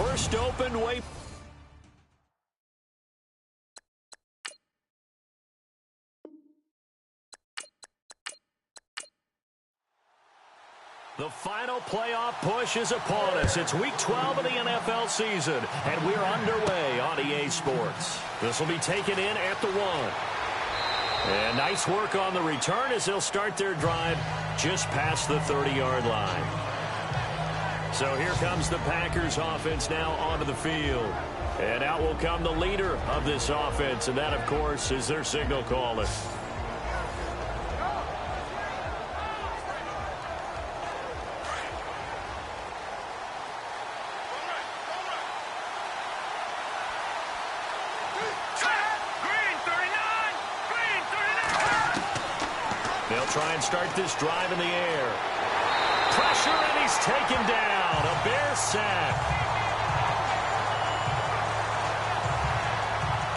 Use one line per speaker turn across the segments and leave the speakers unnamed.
burst open way. The final playoff push is upon us. It's Week 12 of the NFL season, and we're underway on EA Sports. This will be taken in at the 1. And nice work on the return as they'll start their drive just past the 30-yard line. So here comes the Packers offense now onto the field. And out will come the leader of this offense, and that, of course, is their signal caller. Try and start this drive in the air. Pressure, and he's taken down. A Bear sack.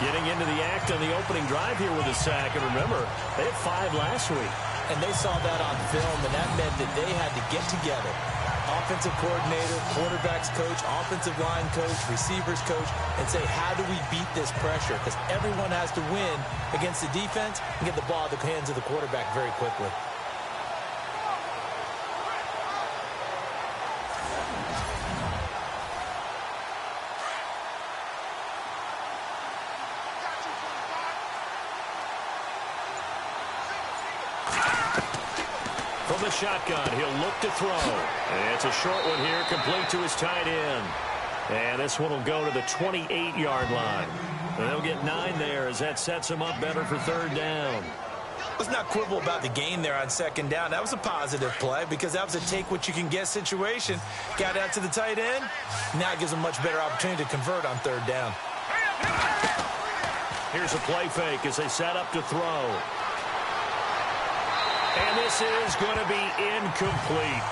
Getting into the act on the opening drive here with a sack. And remember, they had 5 last week.
And they saw that on film, and that meant that they had to get together. Offensive coordinator, quarterbacks coach, offensive line coach, receivers coach, and say, how do we beat this pressure? Because everyone has to win against the defense and get the ball in the hands of the quarterback very quickly.
From the shotgun, he'll look to throw. And it's a short one here, complete to his tight end. And this one will go to the 28-yard line. And they'll get 9 there as that sets him up better for 3rd down.
Let's not quibble about the gain there on 2nd down. That was a positive play because that was a take-what-you-can-get situation. Got out to the tight end. Now it gives him a much better opportunity to convert on 3rd down.
Here's a play fake as they set up to throw. And this is going to be incomplete.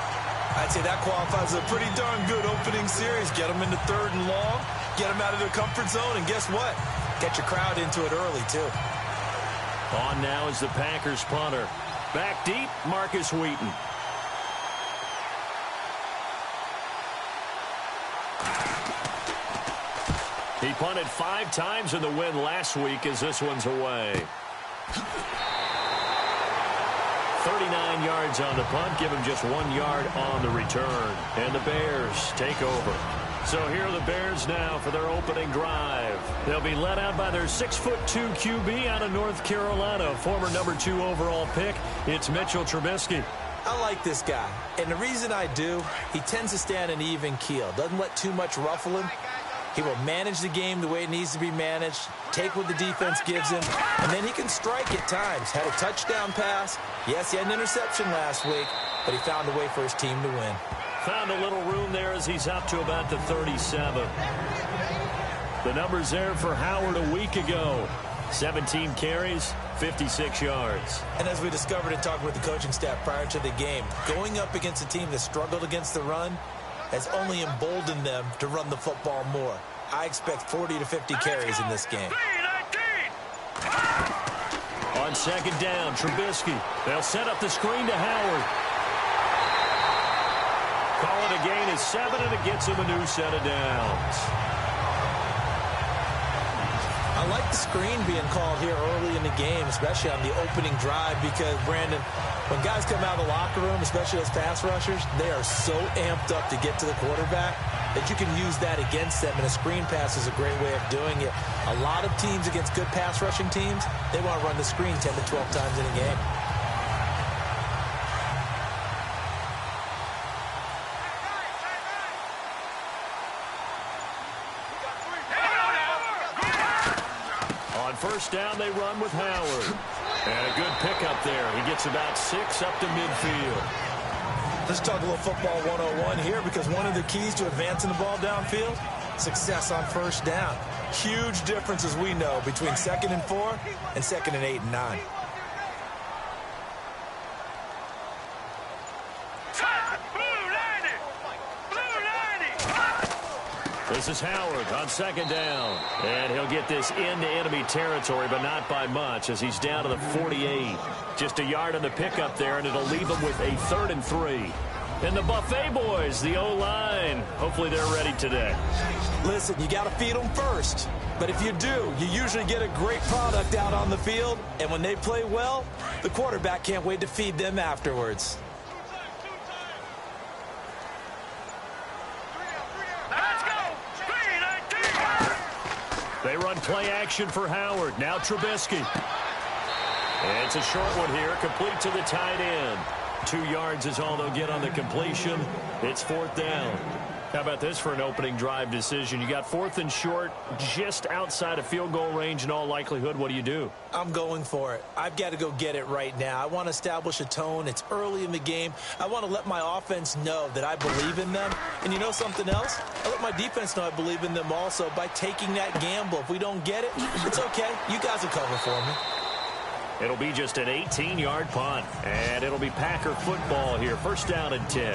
I'd say that qualifies as a pretty darn good opening series. Get them into 3rd and long, get them out of their comfort zone, and guess what? Get your crowd into it early, too.
On now is the Packers punter. Back deep, Marcus Wheaton. He punted 5 times in the win last week as this one's away. 39 yards on the punt, give him just 1 yard on the return. And the Bears take over. So here are the Bears now for their opening drive. They'll be led out by their 6'2" QB out of North Carolina, former number 2 overall pick. It's Mitchell Trubisky.
I like this guy, and the reason I do, he tends to stand an even keel. Doesn't let too much ruffle him. He will manage the game the way it needs to be managed, take what the defense gives him, and then he can strike at times. Had a touchdown pass. Yes, he had an interception last week, but he found a way for his team to win.
Found a little room there as he's up to about the 37. The numbers there for Howard a week ago. 17 carries, 56 yards.
And as we discovered in talking with the coaching staff prior to the game, going up against a team that struggled against the run has only emboldened them to run the football more. I expect 40 to 50 carries in this game.
On 2nd down, Trubisky. They'll set up the screen to Howard. Call it a gain of 7, and it gets him a new set of downs.
I like the screen being called here early in the game, especially on the opening drive, because, Brandon, when guys come out of the locker room, especially as pass rushers, they are so amped up to get to the quarterback that you can use that against them, and a screen pass is a great way of doing it. A lot of teams against good pass rushing teams, they want to run the screen 10 to 12 times in a game.
On 1st down, they run with Howard. And a good pickup there. He gets about 6 up to midfield.
Let's talk a little football 101 here, because one of the keys to advancing the ball downfield, success on 1st down. Huge difference, as we know, between 2nd and 4 and 2nd and 8 and 9.
This is Howard on 2nd down. And he'll get this into enemy territory, but not by much, as he's down to the 48. Just a yard on the pickup there, and it'll leave him with a 3rd and 3. And the Buffet boys, the O-line, hopefully they're ready today.
Listen, you got to feed them first. But if you do, you usually get a great product out on the field. And when they play well, the quarterback can't wait to feed them afterwards.
They run play action for Howard. Now Trubisky. And it's a short one here, complete to the tight end. 2 yards is all they'll get on the completion. It's 4th down. How about this for an opening drive decision? You got 4th and short, just outside of field goal range in all likelihood. What do you do?
I'm going for it. I've got to go get it right now. I want to establish a tone. It's early in the game. I want to let my offense know that I believe in them. And you know something else? I let my defense know I believe in them also by taking that gamble. If we don't get it, it's okay. You guys will cover for me.
It'll be just an 18-yard punt. And it'll be Packer football here. 1st down and 10.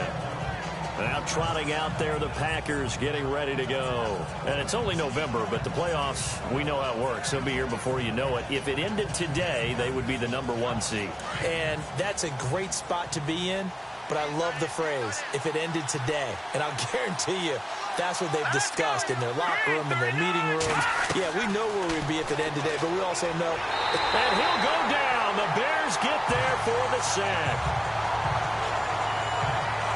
Now trotting out there, the Packers getting ready to go. And it's only November, but the playoffs, we know how it works. They'll be here before you know it. If it ended today, they would be the #1 seed.
And that's a great spot to be in, but I love the phrase, if it ended today. And I'll guarantee you, that's what they've discussed in their locker room, in their meeting rooms. Yeah, we know where we'd be if it ended today, but we also know.
And he'll go down. The Bears get there for the sack.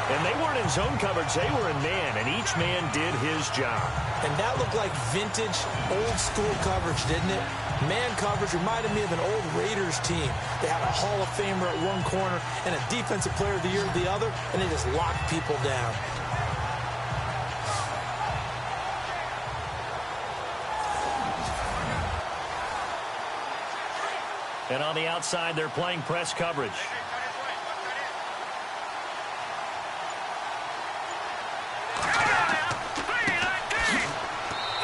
And they weren't in zone coverage. They were in man, and each man did his job.
And that looked like vintage, old-school coverage, didn't it? Man coverage reminded me of an old Raiders team. They had a Hall of Famer at one corner and a Defensive Player of the Year at the other, and they just locked people down.
And on the outside, they're playing press coverage.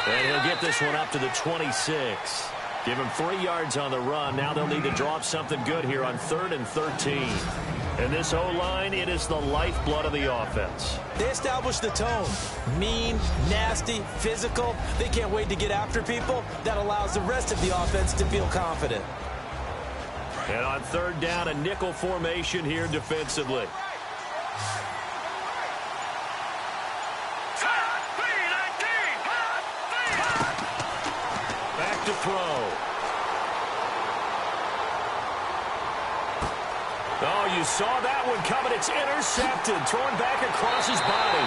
And he'll get this one up to the 26. Give him 3 yards on the run. Now they'll need to draw up something good here on 3rd and 13. And this O-line, it is the lifeblood of the offense.
They established the tone. Mean, nasty, physical. They can't wait to get after people. That allows the rest of the offense to feel confident.
And on 3rd down, a nickel formation here defensively. Back to throw. Oh, you saw that one coming. It's intercepted. Thrown back across his body.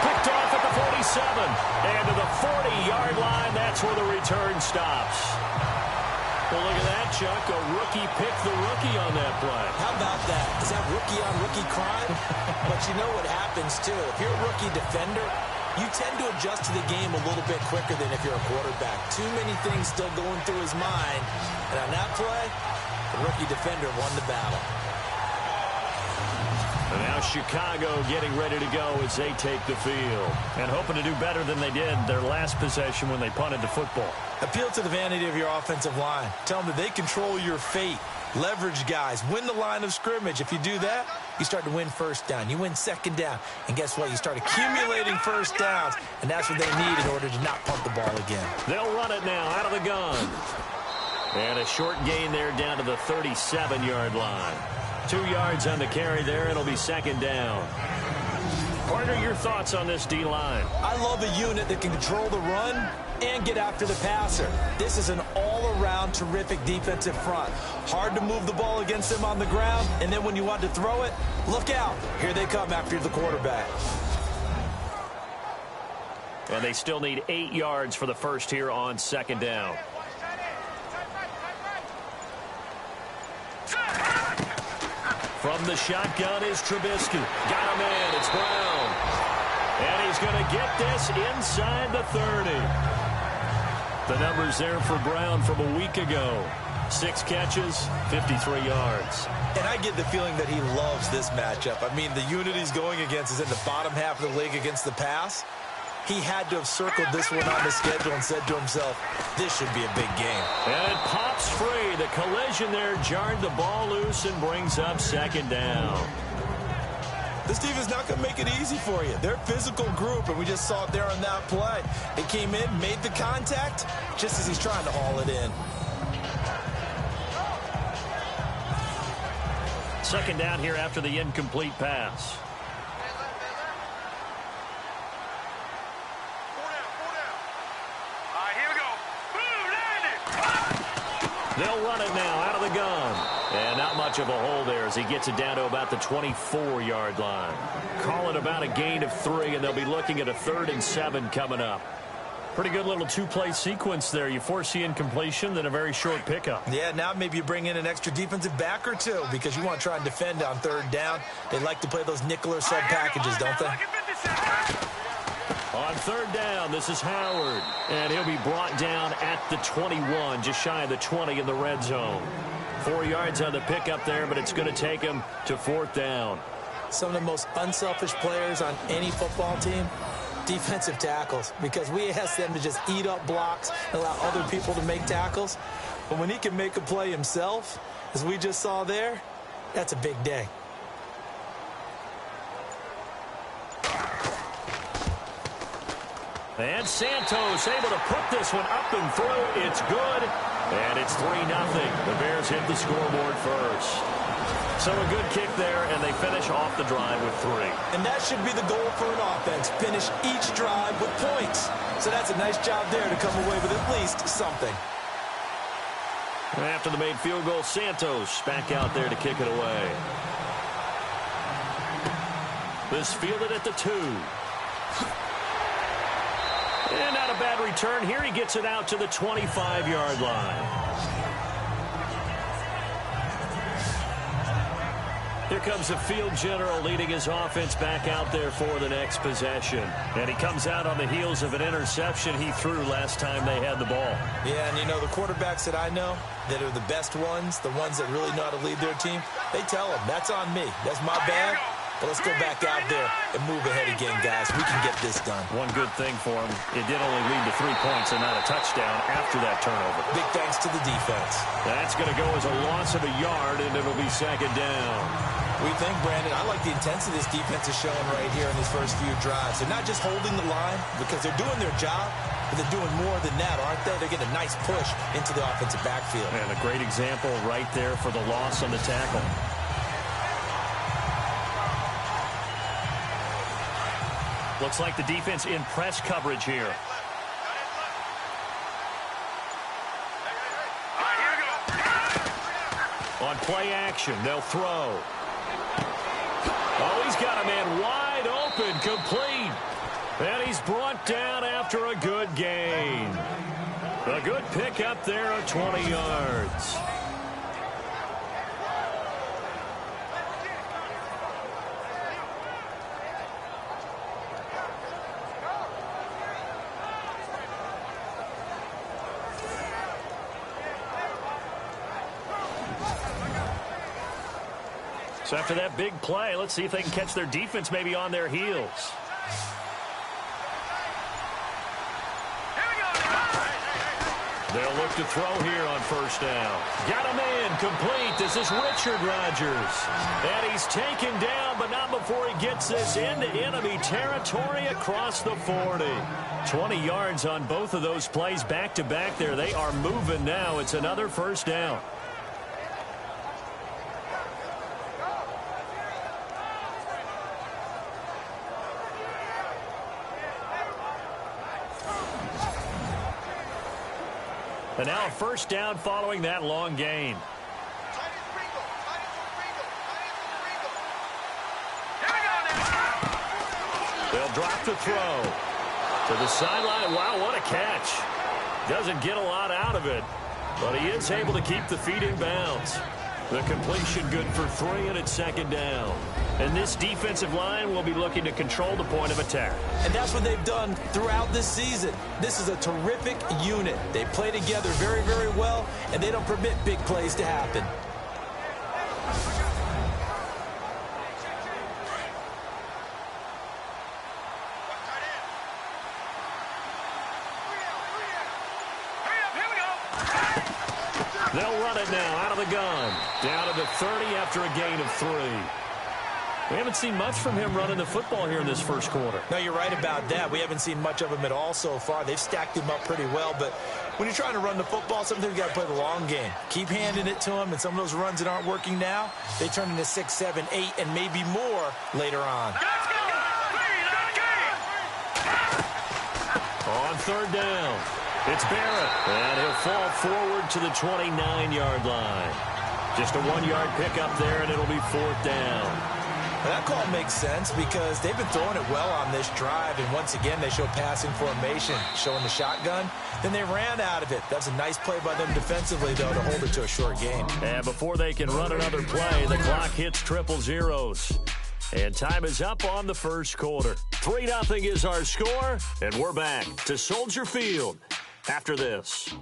Picked off at the 47. And to the 40-yard line, that's where the return stops. Well, look at that, Chuck. A rookie picked the rookie on that play.
How about that? Is that rookie-on-rookie crime? But you know what happens, too. If you're a rookie defender, you tend to adjust to the game a little bit quicker than if you're a quarterback. Too many things still going through his mind. And on that play, the rookie defender won the battle.
And now Chicago getting ready to go as they take the field. And hoping to do better than they did their last possession when they punted the football.
Appeal to the vanity of your offensive line. Tell them that they control your fate. Leverage guys. Win the line of scrimmage. If you do that, you start to win 1st down. You win 2nd down. And guess what? You start accumulating 1st downs. And that's what they need in order to not punt the ball again.
They'll run it now out of the gun. And a short gain there down to the 37-yard line. 2 yards on the carry there. It'll be 2nd down. Partner, your thoughts on this D-line?
I love a unit that can control the run and get after the passer. This is an all-around terrific defensive front. Hard to move the ball against them on the ground, and then when you want to throw it, look out. Here they come after the quarterback.
And they still need 8 yards for the first here on 2nd down. From the shotgun is Trubisky. Got him in. It's Brown. And he's going to get this inside the 30. The numbers there for Brown from a week ago. 6 catches, 53 yards.
And I get the feeling that he loves this matchup. I mean, the unit he's going against is in the bottom half of the league against the pass. He had to have circled this one on the schedule and said to himself, this should be a big game.
And it pops free. The collision there jarred the ball loose and brings up 2nd down.
This team is not going to make it easy for you. They're a physical group, and we just saw it there on that play. They came in, made the contact, just as he's trying to haul it in.
2nd down here after the incomplete pass. They'll run it now out of the gun. And not much of a hole there as he gets it down to about the 24-yard line. Call it about a gain of 3, and they'll be looking at a 3rd and 7 coming up. Pretty good little two-play sequence there. You force the incompletion, then a very short pickup.
Yeah, now maybe you bring in an extra defensive back or two because you want to try and defend on 3rd down. They like to play those nickel or sub packages, don't they?
On 3rd down, this is Howard. And he'll be brought down at the 21, just shy of the 20 in the red zone. 4 yards on the pickup there, but it's going to take him to 4th down.
Some of the most unselfish players on any football team, defensive tackles, because we ask them to just eat up blocks and allow other people to make tackles. But when he can make a play himself, as we just saw there, that's a big day.
And Santos able to put this one up and through. It's good. And it's 3-0. The Bears hit the scoreboard first. So a good kick there, and they finish off the drive with 3.
And that should be the goal for an offense. Finish each drive with points. So that's a nice job there to come away with at least something.
After the made field goal, Santos back out there to kick it away. This fielded at the 2. And not a bad return here. He gets it out to the 25-yard line. Here comes the field general leading his offense back out there for the next possession. And he comes out on the heels of an interception he threw last time they had the ball.
Yeah, and you know, the quarterbacks that I know that are the best ones, the ones that really know how to lead their team, they tell them, that's on me. That's my bad. But let's go back out there and move ahead again, guys. We can get this done.
One good thing for him, it did only lead to 3 points and not a touchdown after that turnover.
Big thanks to the defense.
That's going to go as a loss of a yard, and it'll be 2nd down.
We think, Brandon, I like the intensity this defense is showing right here in these first few drives. They're not just holding the line because they're doing their job, but they're doing more than that, aren't they? They're getting a nice push into the offensive backfield.
And a great example right there for the loss on the tackle. Looks like the defense in press coverage here. On play action, they'll throw. Oh, he's got a man wide open, complete. And he's brought down after a good gain. A good pickup there of 20 yards. So after that big play, let's see if they can catch their defense maybe on their heels. They'll look to throw here on 1st down. Got him in, complete. This is Richard Rodgers. And he's taken down, but not before he gets this into enemy territory across the 40. 20 yards on both of those plays back-to-back there. They are moving now. It's another 1st down. And now a 1st down following that long gain. They'll drop the throw to the sideline. Wow, what a catch. Doesn't get a lot out of it, but he is able to keep the feet in bounds. The completion good for 3, and it's 2nd down. And this defensive line will be looking to control the point of attack.
And that's what they've done throughout this season. This is a terrific unit. They play together very, very well, and they don't permit big plays to happen.
They'll run it now out of the gun. Down to the 30 after a gain of 3. We haven't seen much from him running the football here in this first quarter.
No, you're right about that. We haven't seen much of him at all so far. They've stacked him up pretty well, but when you're trying to run the football, sometimes you got to play the long game. Keep handing it to him, and some of those runs that aren't working now, they turn into 6, 7, 8, and maybe more later on.
On 3rd down. It's Barrett, and he'll fall forward to the 29-yard line. Just a 1-yard pickup there, and it'll be 4th down.
That call makes sense because they've been throwing it well on this drive, and once again they show passing formation, showing the shotgun. Then they ran out of it. That's a nice play by them defensively, though, to hold it to a short gain.
And before they can run another play, the clock hits triple zeros. And time is up on the first quarter. 3-0 is our score, and we're back to Soldier Field after this.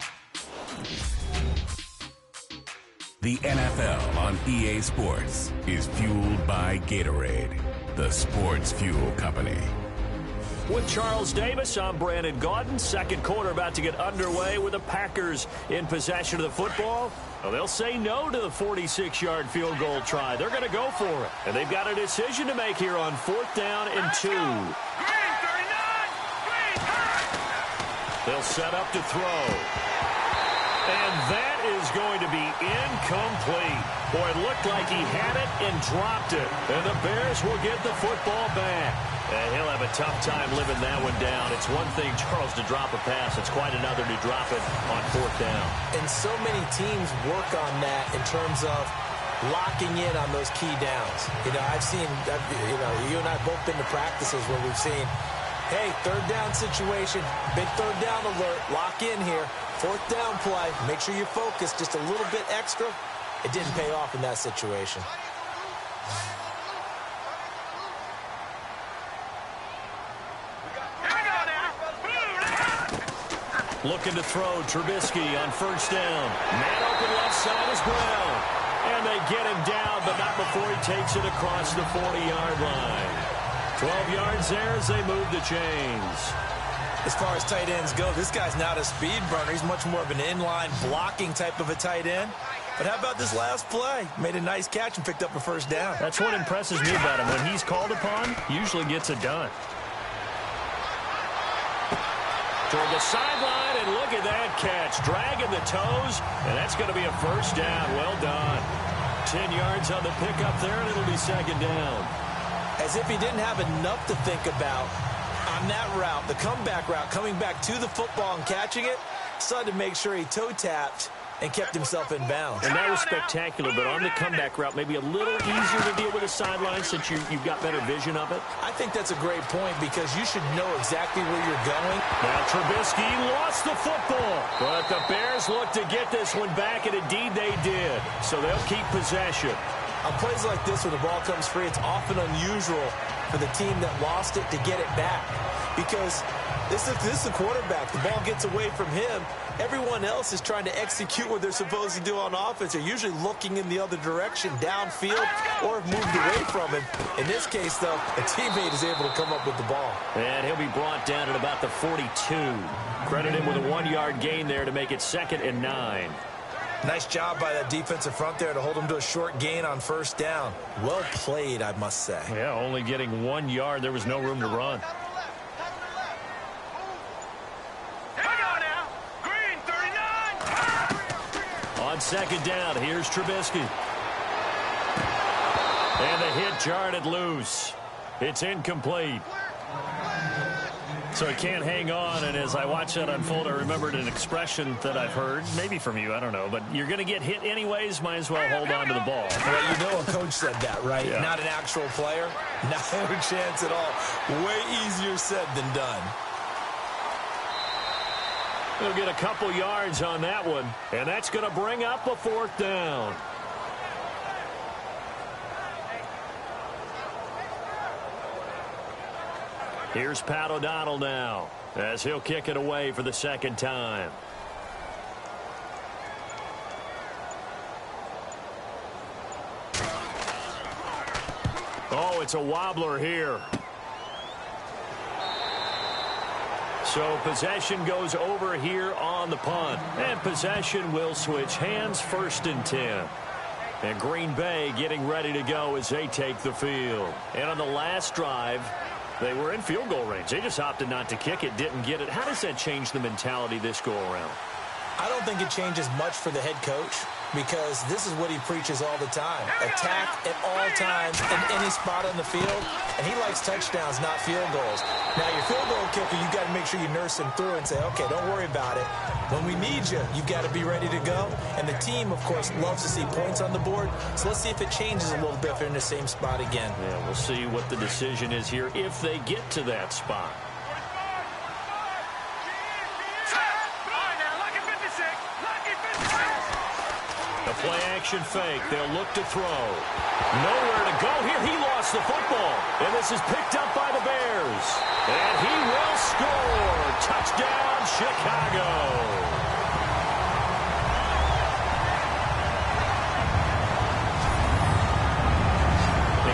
The NFL on EA Sports is fueled by Gatorade, the sports fuel company.
With Charles Davis, I'm Brandon Gaudin. Second quarter about to get underway with the Packers in possession of the football. Well, they'll say no to the 46-yard field goal try. They're going to go for it. And they've got a decision to make here on 4th down and 2. They'll set up to throw. And that is going to be incomplete. Boy, it looked like he had it and dropped it. And the Bears will get the football back. And he'll have a tough time living that one down. It's one thing, Charles, to drop a pass. It's quite another to drop it on 4th down.
And so many teams work on that in terms of locking in on those key downs. You know, you and I have both been to practices where we've seen, hey, 3rd down situation, big 3rd down alert, lock in here. 4th down play, make sure you focus just a little bit extra. It didn't pay off in that situation.
Looking to throw, Trubisky on 1st down. Man open left side is Brown. And they get him down, but not before he takes it across the 40-yard line. 12 yards there as they move the chains.
As far as tight ends go, this guy's not a speed burner. He's much more of an inline blocking type of a tight end. But how about this last play? Made a nice catch and picked up a 1st down.
That's what impresses me about him. When he's called upon, usually gets it done. Toward the sideline, and look at that catch. Dragging the toes, and that's going to be a 1st down. Well done. 10 yards on the pickup there, and it'll be 2nd down.
As if he didn't have enough to think about on that route, the comeback route, coming back to the football and catching it, decided to make sure he toe-tapped and kept himself in bounds.
And that was spectacular, but on the comeback route, maybe a little easier to deal with the sideline since you've got better vision of it.
I think that's a great point because you should know exactly where you're going.
Now Trubisky lost the football, but the Bears look to get this one back, and indeed they did. So they'll keep possession.
On plays like this, when the ball comes free, it's often unusual for the team that lost it to get it back because this is the quarterback. The ball gets away from him. Everyone else is trying to execute what they're supposed to do on offense. They're usually looking in the other direction, downfield, or have moved away from him. In this case, though, a teammate is able to come up with the ball.
And he'll be brought down at about the 42. Credit him with a 1-yard gain there to make it 2nd and 9.
Nice job by that defensive front there to hold him to a short gain on 1st down. Well played, I must say.
Yeah, only getting 1 yard. There was no room to run. On 2nd down, here's Trubisky. And the hit jarred it loose. It's incomplete. So he can't hang on, and as I watch that unfold, I remembered an expression that I've heard, maybe from you, I don't know, but you're going to get hit anyways, might as well hold on to the ball.
Well, you know a coach said that, right?
Yeah.
Not an actual player. No chance at all. Way easier said than done.
He'll get a couple yards on that one, and that's going to bring up a 4th down. Here's Pat O'Donnell now, as he'll kick it away for the 2nd time. Oh, it's a wobbler here. So possession goes over here on the punt. And possession will switch hands, 1st and 10. And Green Bay getting ready to go as they take the field. And on the last drive, they were in field goal range. They just opted not to kick it, didn't get it. How does that change the mentality this go around?
I don't think it changes much for the head coach. because this is what he preaches all the time. Attack at all times in any spot on the field, and he likes touchdowns, not field goals. Now, your field goal kicker, you've got to make sure you nurse him through and say, okay, don't worry about it. When we need you, you've got to be ready to go. And the team, of course, loves to see points on the board, so let's see if it changes a little bit if they're in the same spot again.
Yeah, we'll see what the decision is here if they get to that spot. The play-action fake. They'll look to throw. Nowhere to go here. He lost the football. And this is picked up by the Bears. And he will score. Touchdown, Chicago.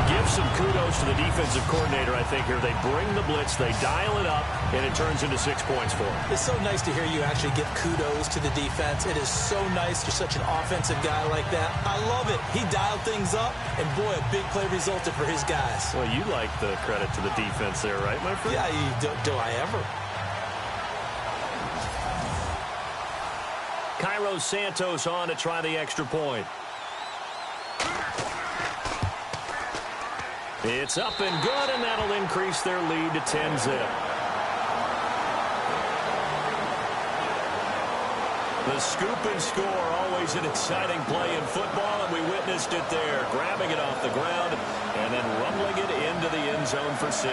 Give some kudos to the defensive coordinator, I think, here. They bring the blitz, they dial it up, and it turns into 6 points for them.
It's so nice to hear you actually give kudos to the defense. It is so nice. You're such an offensive guy like that. I love it. He dialed things up, and boy, a big play resulted for his guys.
Well, you like the credit to the defense there, right, my friend?
Yeah, do I ever?
Cairo Santos on to try the extra point. It's up and good, and that'll increase their lead to 10-zip. The scoop and score, always an exciting play in football, and we witnessed it there. Grabbing it off the ground and then rumbling it into the end zone for 6.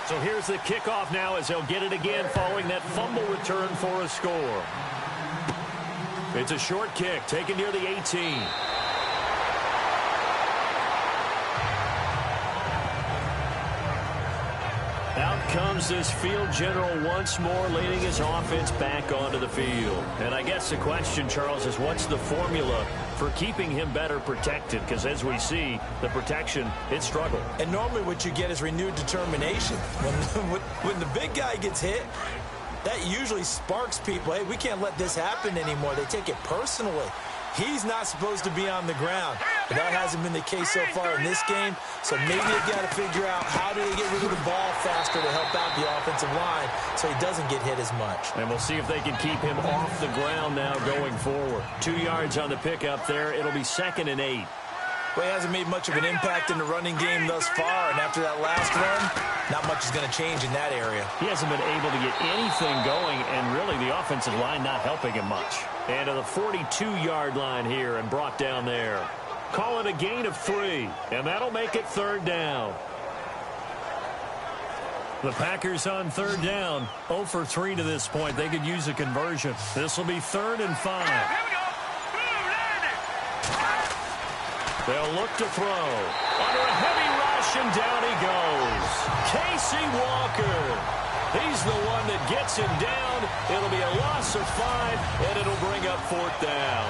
So here's the kickoff now as they'll get it again following that fumble return for a score. It's a short kick taken near the 18. Out comes this field general once more, leading his offense back onto the field. And I guess the question, Charles, is what's the formula for keeping him better protected? Because as we see, the protection, it struggled.
And normally what you get is renewed determination. When the big guy gets hit, that usually sparks people. Hey, we can't let this happen anymore. They take it personally. He's not supposed to be on the ground. But that hasn't been the case so far in this game. So maybe they've got to figure out how do they get rid of the ball faster to help out the offensive line so he doesn't get hit as much.
And we'll see if they can keep him off the ground now going forward. 2 yards on the pickup there. It'll be 2nd and 8.
Well, he hasn't made much of an impact in the running game thus far, and after that last run, not much is going to change in that area.
He hasn't been able to get anything going, and really the offensive line not helping him much. And to the 42-yard line here and brought down there. Call it a gain of 3, and that'll make it 3rd down. The Packers on 3rd down, 0 for 3 to this point. They could use a conversion. This will be 3rd and 5. They'll look to throw. Under a heavy rush, and down he goes. Casey Walker. He's the one that gets him down. It'll be a loss of 5, and it'll bring up 4th down.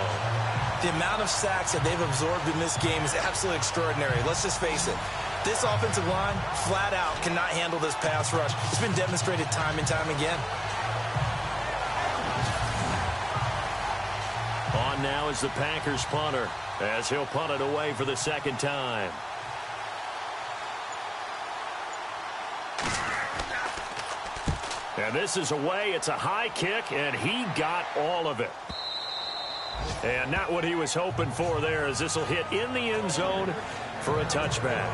The amount of sacks that they've absorbed in this game is absolutely extraordinary. Let's just face it. This offensive line, flat out, cannot handle this pass rush. It's been demonstrated time and time again.
On now is the Packers punter, as he'll punt it away for the 2nd time. And this is away. It's a high kick, and he got all of it. And not what he was hoping for there, as this will hit in the end zone for a touchback.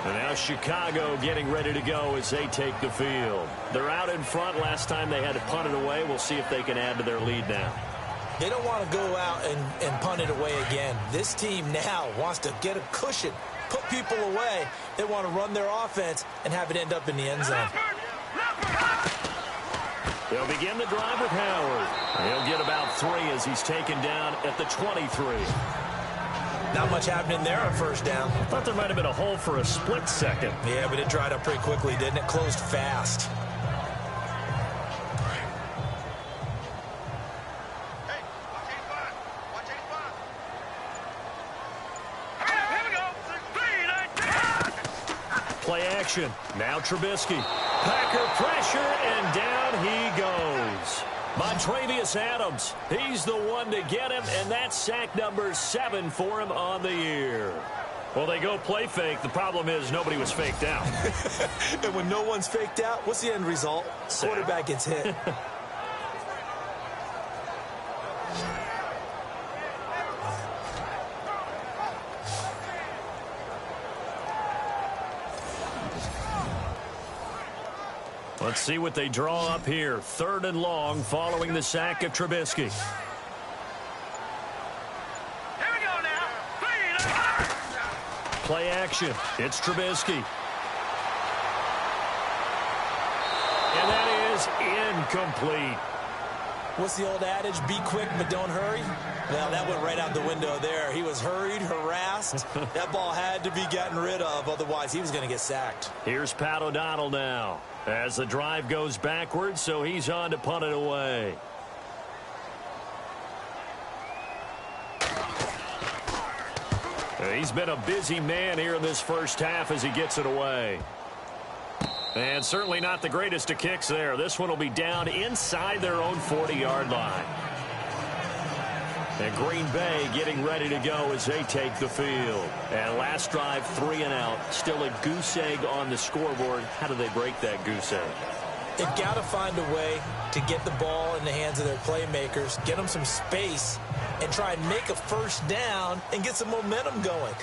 And now Chicago getting ready to go as they take the field. They're out in front. Last time they had to punt it away. We'll see if they can add to their lead now.
They don't want to go out and punt it away again. This team now wants to get a cushion, put people away. They want to run their offense and have it end up in the end zone.
They'll begin the drive with Howard. He'll get about 3 as he's taken down at the 23.
Not much happening there on 1st down.
I thought there might have been a hole for a split second.
Yeah, but it dried up pretty quickly, didn't it? Closed fast.
Play action. Now Trubisky. Packer pressure, and down he goes. Montravius Adams, he's the one to get him, and that's sack number 7 for him on the year. Well, they go play fake. The problem is nobody was faked out.
And when no one's faked out, what's the end result?
Sack.
Quarterback gets hit.
Let's see what they draw up here. 3rd and long following the sack of Trubisky.
Here we go now.
Play action. It's Trubisky. And that is incomplete.
What's the old adage? Be quick, but don't hurry. Well, that went right out the window there. He was hurried, harassed. That ball had to be gotten rid of. Otherwise, he was going to get sacked.
Here's Pat O'Donnell now as the drive goes backwards, so he's on to punt it away. He's been a busy man here in this first half as he gets it away. And certainly not the greatest of kicks there. This one will be down inside their own 40-yard line. And Green Bay getting ready to go as they take the field. And last drive, 3 and out. Still a goose egg on the scoreboard. How do they break that goose egg?
They've got to find a way to get the ball in the hands of their playmakers, get them some space, and try and make a first down and get some momentum going.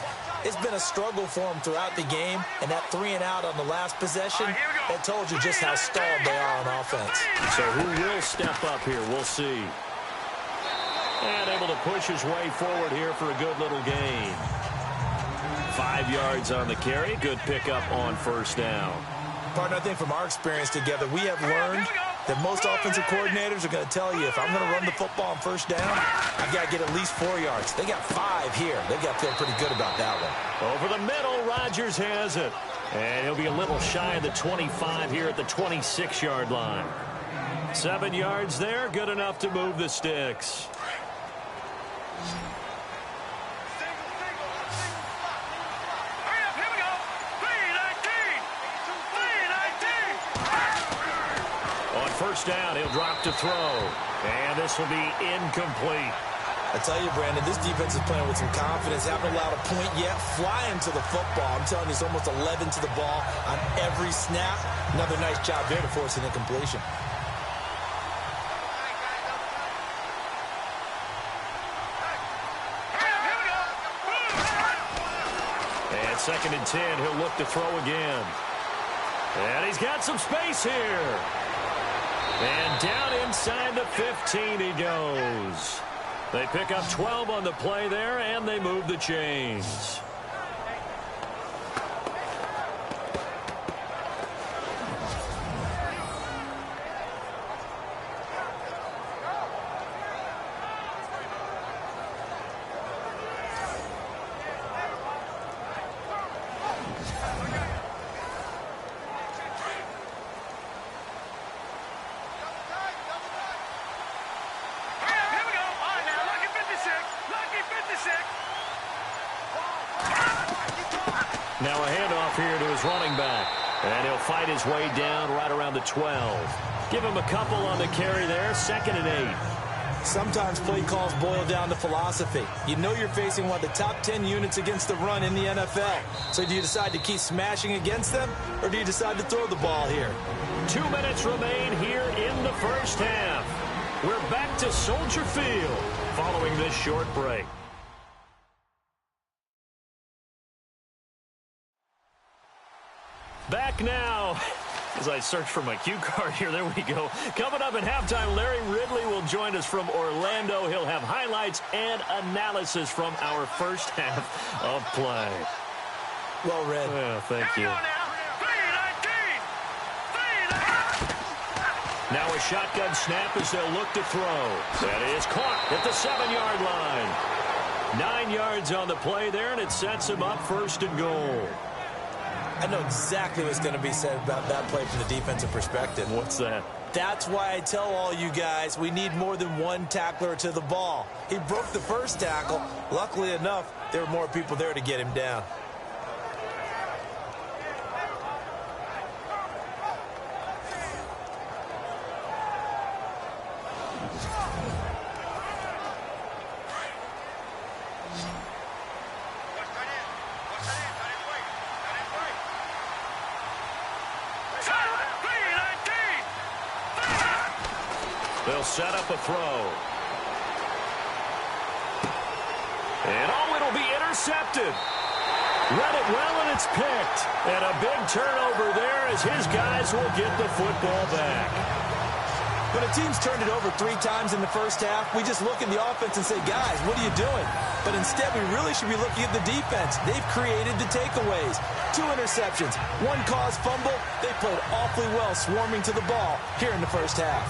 It's been a struggle for them throughout the game, and that 3 and out on the last possession, it told you just how stalled they are on offense.
So who will step up here? We'll see. And able to push his way forward here for a good little gain. 5 yards on the carry. Good pickup on first down.
Partner, I think from our experience together, we have learned that most offensive coordinators are going to tell you, if I'm going to run the football on first down, I've got to get at least 4 yards. They got 5 here. They've got to feel pretty good about that one.
Over the middle, Rodgers has it. And he'll be a little shy of the 25 here at the 26-yard line. 7 yards there, good enough to move the sticks. First down, he'll drop to throw. And this will be incomplete.
I tell you, Brandon, this defense is playing with some confidence. Haven't allowed a point yet. Flying to the football. I'm telling you, it's almost 11 to the ball on every snap. Another nice job there to force an incompletion.
And 2nd and 10, he'll look to throw again. And he's got some space here. And down inside the 15 he goes. They pick up 12 on the play there, and they move the chains. Now a handoff here to his running back. And he'll fight his way down right around the 12. Give him a couple on the carry there. 2nd and 8.
Sometimes play calls boil down to philosophy. You know you're facing one of the top 10 units against the run in the NFL. So do you decide to keep smashing against them, or do you decide to throw the ball here?
2 minutes remain here in the first half. We're back to Soldier Field following this short break. Back now, as I search for my cue card here, there we go. Coming up at halftime, Larry Ridley will join us from Orlando. He'll have highlights and analysis from our first half of play.
Well read.
Well, thank you. Now a shotgun snap as they'll look to throw. That is caught at the 7-yard line. 9 yards on the play there, and it sets him up 1st and goal.
I know exactly what's going to be said about that play from the defensive perspective.
What's that?
That's why I tell all you guys we need more than one tackler to the ball. He broke the first tackle. Luckily enough, there were more people there to get him down.
They'll set up a throw. And it'll be intercepted. Read it well, and it's picked. And a big turnover there as his guys will get the football back.
When a team's turned it over 3 times in the first half, we just look at the offense and say, guys, what are you doing? But instead, we really should be looking at the defense. They've created the takeaways. 2 interceptions, 1 caused fumble. They played awfully well swarming to the ball here in the first half.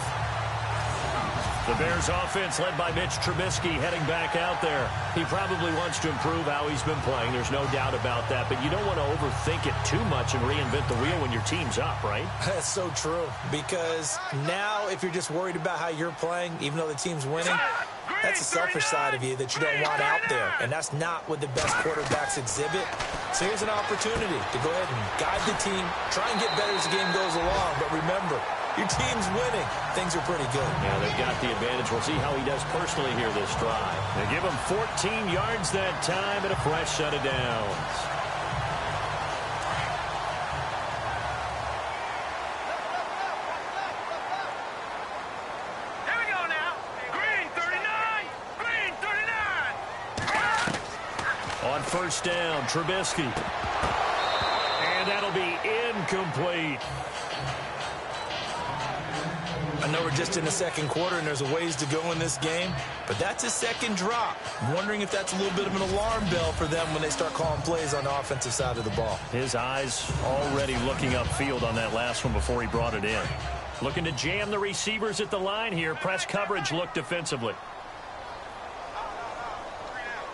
The Bears offense led by Mitch Trubisky heading back out there. He probably wants to improve how he's been playing. There's no doubt about that. But you don't want to overthink it too much and reinvent the wheel when your team's up, right?
That's so true. Because now if you're just worried about how you're playing, even though the team's winning, that's a selfish side of you that you don't want out there. And that's not what the best quarterbacks exhibit. So here's an opportunity to go ahead and guide the team, try and get better as the game goes along. But remember, your team's winning. Things are pretty good.
Yeah, they've got the advantage. We'll see how he does personally here this drive. They give him 14 yards that time and a fresh set of downs.
Here we go now. Green 39. Green 39.
On first down, Trubisky. And that'll be incomplete.
I know we're just in the second quarter and there's a ways to go in this game, but that's a second drop. I'm wondering if that's a little bit of an alarm bell for them when they start calling plays on the offensive side of the ball.
His eyes already looking upfield on that last one before he brought it in. Looking to jam the receivers at the line here. Press coverage look defensively.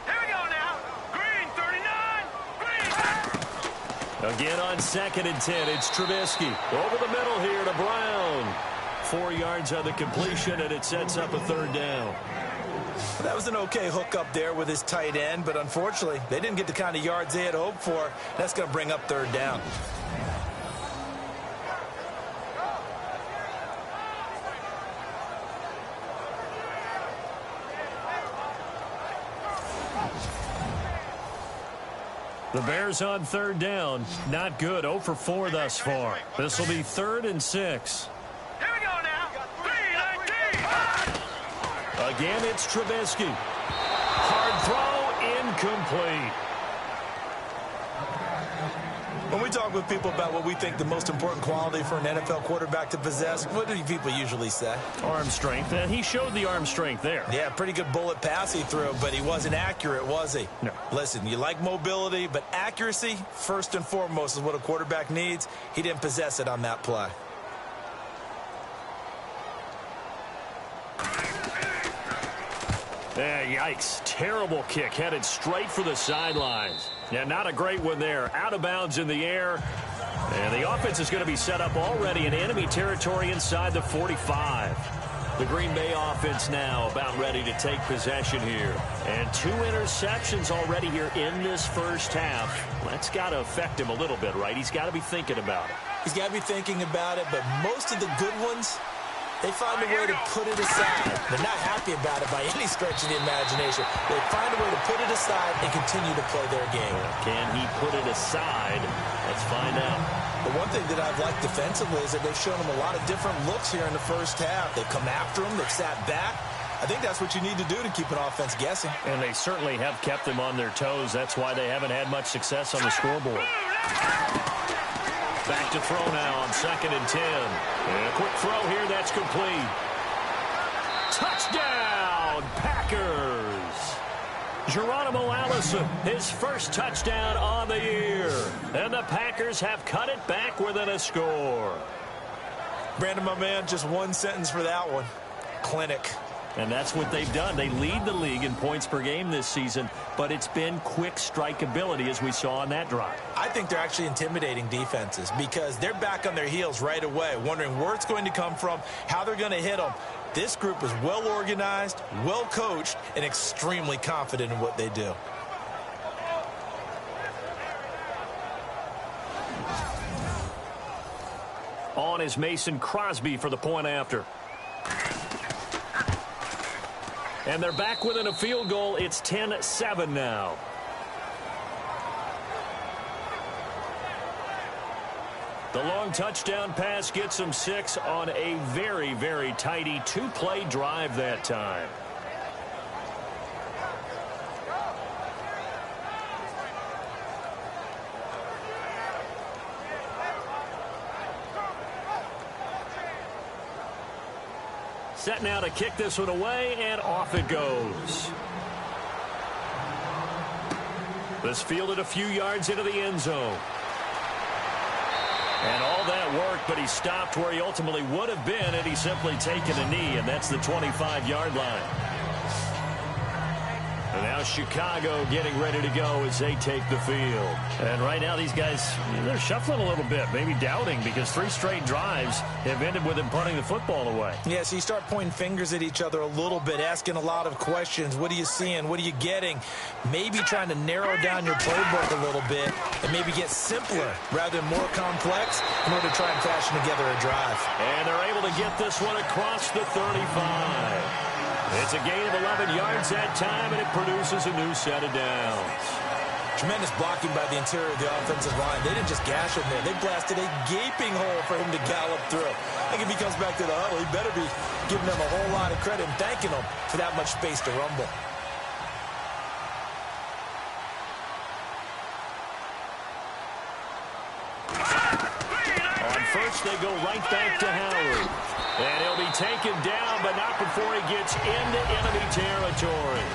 Here we go now. Green 39. Green.
Again on 2nd and 10, it's Trubisky. Over the middle here to Brown. 4 yards on the completion, and it sets up a 3rd down.
That was an okay hook up there with his tight end, but unfortunately, they didn't get the kind of yards they had hoped for. That's going to bring up 3rd down.
The Bears on 3rd down. Not good. 0 for 4 thus far. This will be 3rd and 6.
Here we go now. Green 19.
Again, it's Trubisky. Hard throw, incomplete.
When we talk with people about what we think the most important quality for an NFL quarterback to possess, what do people usually say?
Arm strength, and he showed the arm strength there.
Yeah, pretty good bullet pass he threw, but he wasn't accurate, was he?
No.
Listen, you like mobility, but accuracy, first and foremost, is what a quarterback needs. He didn't possess it on that play.
Yikes. Terrible kick headed straight for the sidelines. Yeah, not a great one there. Out of bounds in the air. And the offense is going to be set up already in enemy territory inside the 45. The Green Bay offense now about ready to take possession here. And 2 interceptions already here in this first half. That's got to affect him a little bit, right? He's got to be thinking about it.
He's got to be thinking about it, but most of the good ones, they find a way to put it aside. They're not happy about it by any stretch of the imagination. They find a way to put it aside and continue to play their game.
Can he put it aside? Let's find out.
The one thing that I've liked defensively is that they've shown him a lot of different looks here in the first half. They've come after him. They've sat back. I think that's what you need to do to keep an offense guessing.
And they certainly have kept them on their toes. That's why they haven't had much success on the scoreboard. Back to throw now on 2nd and 10. And a quick throw here, that's complete. Touchdown, Packers. Geronimo Allison, his first touchdown on the year. And the Packers have cut it back within a score.
Brandon, my man, just one sentence for that one. Clinic.
And that's what they've done. They lead the league in points per game this season, but it's been quick strike ability as we saw on that drive.
I think they're actually intimidating defenses because they're back on their heels right away, wondering where it's going to come from, how they're going to hit them. This group is well organized, well coached, and extremely confident in what they do.
On is Mason Crosby for the point after. And they're back within a field goal. It's 10-7 now. The long touchdown pass gets them 6 on a very, very tidy 2-play drive that time. set now to kick this one away, and off it goes. This fielded a few yards into the end zone. And all that work, but he stopped where he ultimately would have been had he simply taken a knee, and that's the 25-yard line. And now Chicago getting ready to go as they take the field. And right now these guys, they're shuffling a little bit, maybe doubting, because 3 straight drives have ended with them punting the football away.
Yeah, so you start pointing fingers at each other a little bit, asking a lot of questions. What are you seeing? What are you getting? Maybe trying to narrow down your playbook a little bit and maybe get simpler rather than more complex in order to try and fashion together a drive.
And they're able to get this one across the 35. It's a gain of 11 yards that time, and it produces a new set of downs.
Tremendous blocking by the interior of the offensive line. They didn't just gash him there. They blasted a gaping hole for him to gallop through. I think if he comes back to the huddle, he better be giving them a whole lot of credit and thanking them for that much space to rumble.
On first, they go right back to Howard. And he'll be taken down, but not before he gets into enemy territory.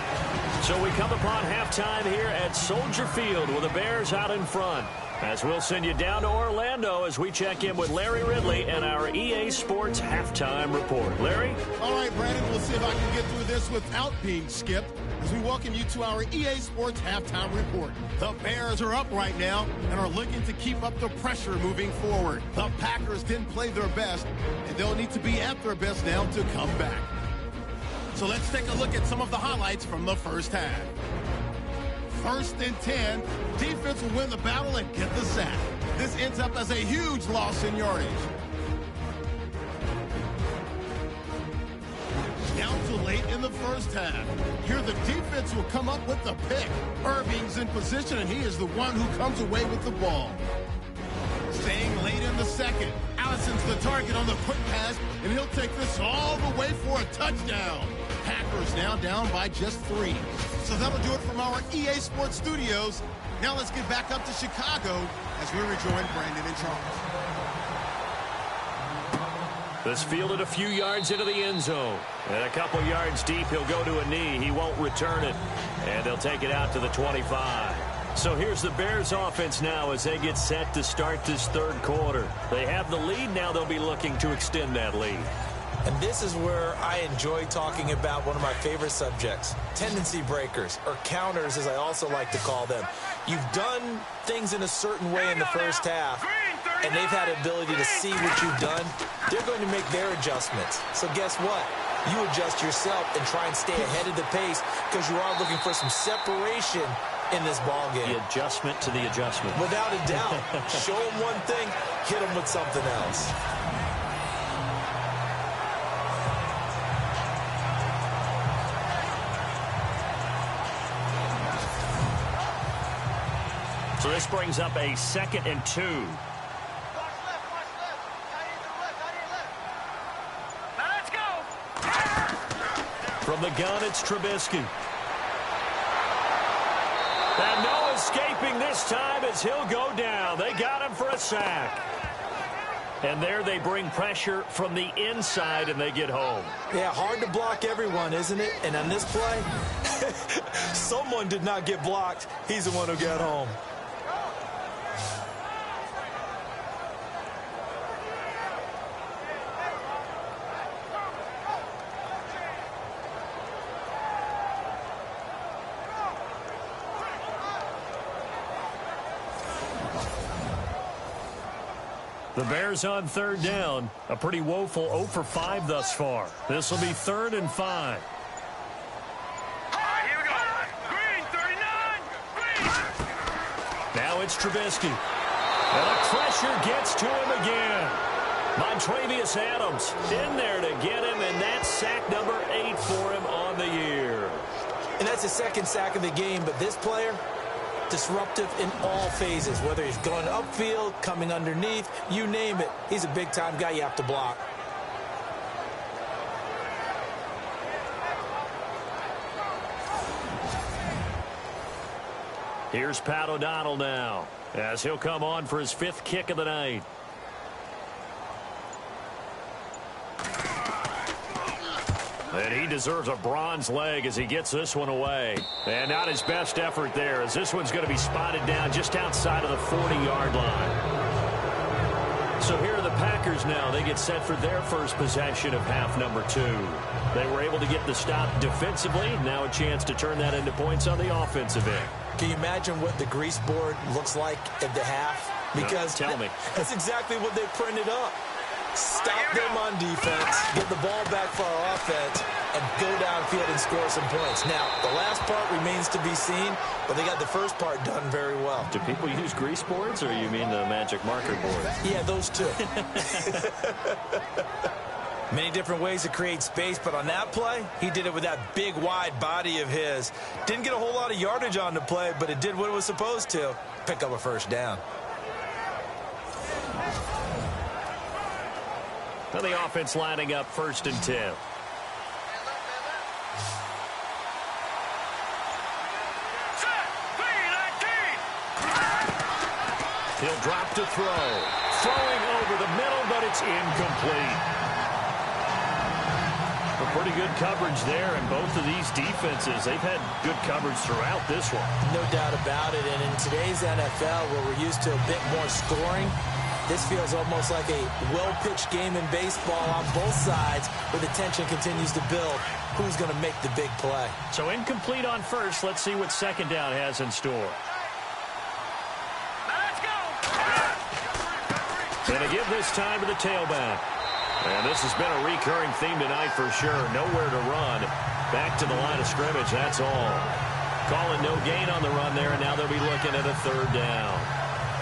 So we come upon halftime here at Soldier Field with the Bears out in front. As we'll send you down to Orlando as we check in with Larry Ridley and our EA Sports Halftime Report. Larry?
All right, Brandon, we'll see if I can get through this without being skipped as we welcome you to our EA Sports Halftime Report. The Bears are up right now and are looking to keep up the pressure moving forward. The Packers didn't play their best, and they'll need to be at their best now to come back. So let's take a look at some of the highlights from the first half. 1st and 10, defense will win the battle and get the sack. This ends up as a huge loss in yardage. Down to late in the first half. Here the defense will come up with the pick. Irving's in position, and he is the one who comes away with the ball. Staying late in the second, Allison's the target on the quick pass, and he'll take this all the way for a touchdown. Packers now down by just 3. So that'll do it from our EA Sports Studios. Now let's get back up to Chicago as we rejoin Brandon and Charles.
This fielded a few yards into the end zone. And a couple yards deep, he'll go to a knee. He won't return it. And they'll take it out to the 25. So here's the Bears offense now as they get set to start this third quarter. They have the lead. Now they'll be looking to extend that lead.
And this is where I enjoy talking about one of my favorite subjects, tendency breakers, or counters as I also like to call them. You've done things in a certain way in the first half, and they've had the ability to see what you've done. They're going to make their adjustments. So guess what? You adjust yourself and try and stay ahead of the pace because you are looking for some separation in this ball game.
The adjustment to the adjustment.
Without a doubt. Show them one thing, hit them with something else.
So this brings up a 2nd and 2.
Let's go.
From the gun, it's Trubisky. And no escaping this time as he'll go down. They got him for a sack. And there they bring pressure from the inside, and they get home.
Yeah, hard to block everyone, isn't it? And on this play, someone did not get blocked. He's the one who got home.
The Bears on 3rd down. A pretty woeful 0 for 5 thus far. This will be 3rd and 5.
Here we go. Green, 39. Green.
Now it's Trubisky. And the pressure gets to him again. Montravius Adams in there to get him, and that's sack number 8 for him on the year.
And that's the 2nd sack of the game, but this player, disruptive in all phases, whether he's going upfield, coming underneath, you name it. He's a big-time guy you have to block.
Here's Pat O'Donnell now as he'll come on for his 5th kick of the night. And he deserves a bronze leg as he gets this one away. And not his best effort there, as this one's going to be spotted down just outside of the 40-yard line. So here are the Packers now. They get set for their first possession of half number 2. They were able to get the stop defensively. Now a chance to turn that into points on the offensive end.
Can you imagine what the grease board looks like at the half? Because
tell me.
That's exactly what they printed up. Stop them on defense, get the ball back for our offense, and go downfield and score some points. Now, the last part remains to be seen, but they got the first part done very well.
Do people use grease boards, or you mean the magic marker boards?
Yeah, those two. Many different ways to create space, but on that play, he did it with that big, wide body of his. Didn't get a whole lot of yardage on the play, but it did what it was supposed to. Pick up a first down.
Now the offense lining up 1st and 10. He'll drop to throw. Throwing over the middle, but it's incomplete. A pretty good coverage there, and both of these defenses, they've had good coverage throughout this one.
No doubt about it, and in today's NFL, where we're used to a bit more scoring, this feels almost like a well-pitched game in baseball on both sides, where the tension continues to build. Who's going to make the big play?
So incomplete on first. Let's see what second down has in store.
Let's go.
And to give this time to the tailback. And this has been a recurring theme tonight for sure. Nowhere to run. Back to the line of scrimmage, that's all. Calling no gain on the run there, and now they'll be looking at a 3rd down.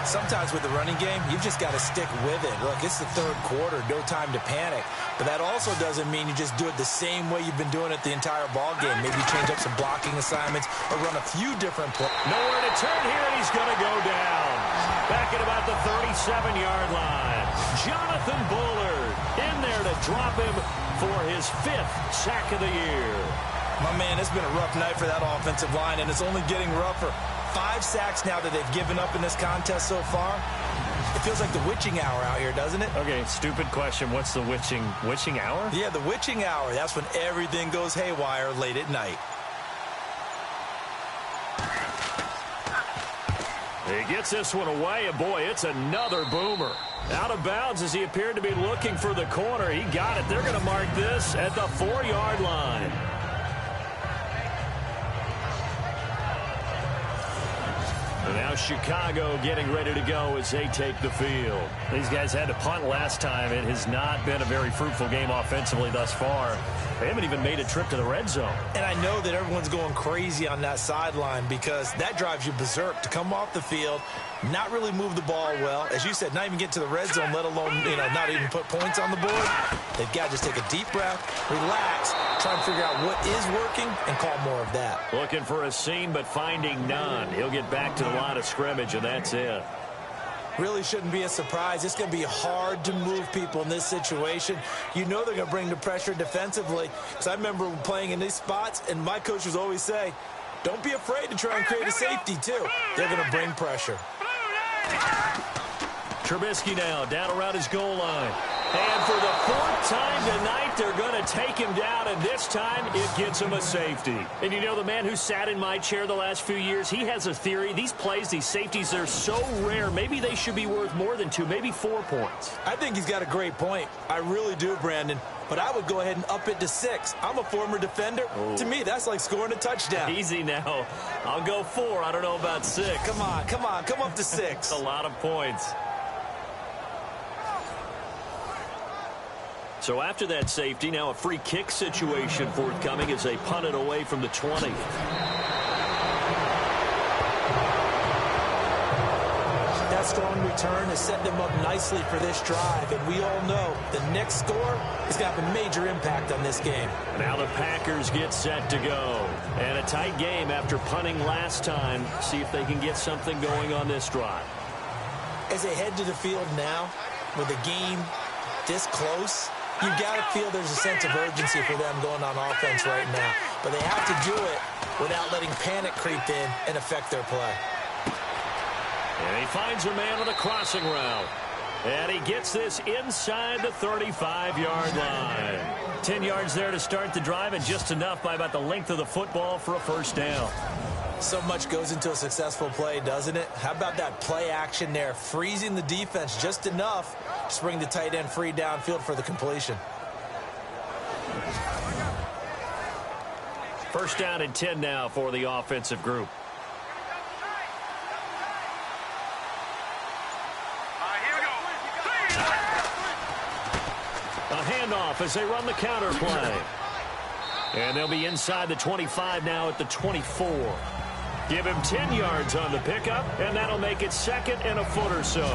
Sometimes with the running game, you've just got to stick with it. Look, it's the 3rd quarter, no time to panic. But that also doesn't mean you just do it the same way you've been doing it the entire ball game. Maybe change up some blocking assignments or run a few different plays.
Nowhere to turn here, and he's going to go down. Back at about the 37-yard line. Jonathan Bullard in there to drop him for his 5th sack of the year.
My man, it's been a rough night for that offensive line, and it's only getting rougher. 5 sacks now that they've given up in this contest so far. It feels like the witching hour out here, doesn't it?
Okay, stupid question. What's the witching hour?
Yeah, the witching hour. That's when everything goes haywire late at night.
He gets this one away, and boy, it's another boomer. Out of bounds as he appeared to be looking for the corner. He got it. They're going to mark this at the 4-yard line. And now Chicago getting ready to go as they take the field. These guys had to punt last time. It has not been a very fruitful game offensively thus far. They haven't even made a trip to the red zone. And
I know that everyone's going crazy on that sideline because that drives you berserk to come off the field, not really move the ball well. As you said, not even get to the red zone, let alone, not even put points on the board. They've got to just take a deep breath, relax, try and figure out what is working, and call more of that.
Looking for a seam, but finding none. He'll get back to the line of scrimmage, and that's it.
Really shouldn't be a surprise. It's going to be hard to move people in this situation. You know they're going to bring the pressure defensively. Because I remember playing in these spots, and my coaches always say, don't be afraid to try and create a safety, too. They're going to bring pressure.
Trubisky now down around his goal line. And for the 4th time tonight, they're going to take him down, and this time it gets him a safety. And you know, the man who sat in my chair the last few years, he has a theory. These plays, these safeties, they're so rare. Maybe they should be worth more than 2, maybe 4 points.
I think he's got a great point. I really do, Brandon. But I would go ahead and up it to 6. I'm a former defender. Oh. To me, that's like scoring a touchdown.
Easy now. I'll go 4. I don't know about 6.
Come on. Come up to 6.
A lot of points. So after that safety, now a free kick situation forthcoming as they punt it away from the 20.
That strong return has set them up nicely for this drive, and we all know the next score is going to have a major impact on this game.
Now the Packers get set to go. And a tight game after punting last time. See if they can get something going on this drive.
As they head to the field now, with the game this close, you've got to feel there's a sense of urgency for them going on offense right now. But they have to do it without letting panic creep in and affect their play.
And he finds a man with a crossing route. And he gets this inside the 35-yard line. 10 yards there to start the drive, and just enough by about the length of the football for a first down.
So much goes into a successful play, doesn't it? How about that play action there? Freezing the defense just enough to bring the tight end free downfield for the completion.
First down and 10 now for the offensive group. A handoff as they run the counter play. And they'll be inside the 25 now at the 24. Give him 10 yards on the pickup, and that'll make it second and a foot or so.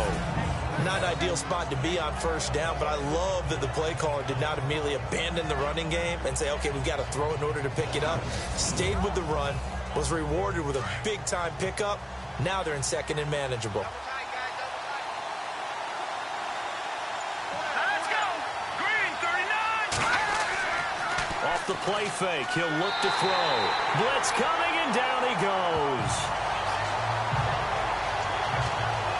Not an ideal spot to be on first down, but I love that the play caller did not immediately abandon the running game and say, okay, we've got to throw it in order to pick it up. Stayed with the run, was rewarded with a big-time pickup. Now they're in second and manageable.
Let's go. Green, 39.
Off the play fake, he'll look to throw. Blitz coming, and down he goes.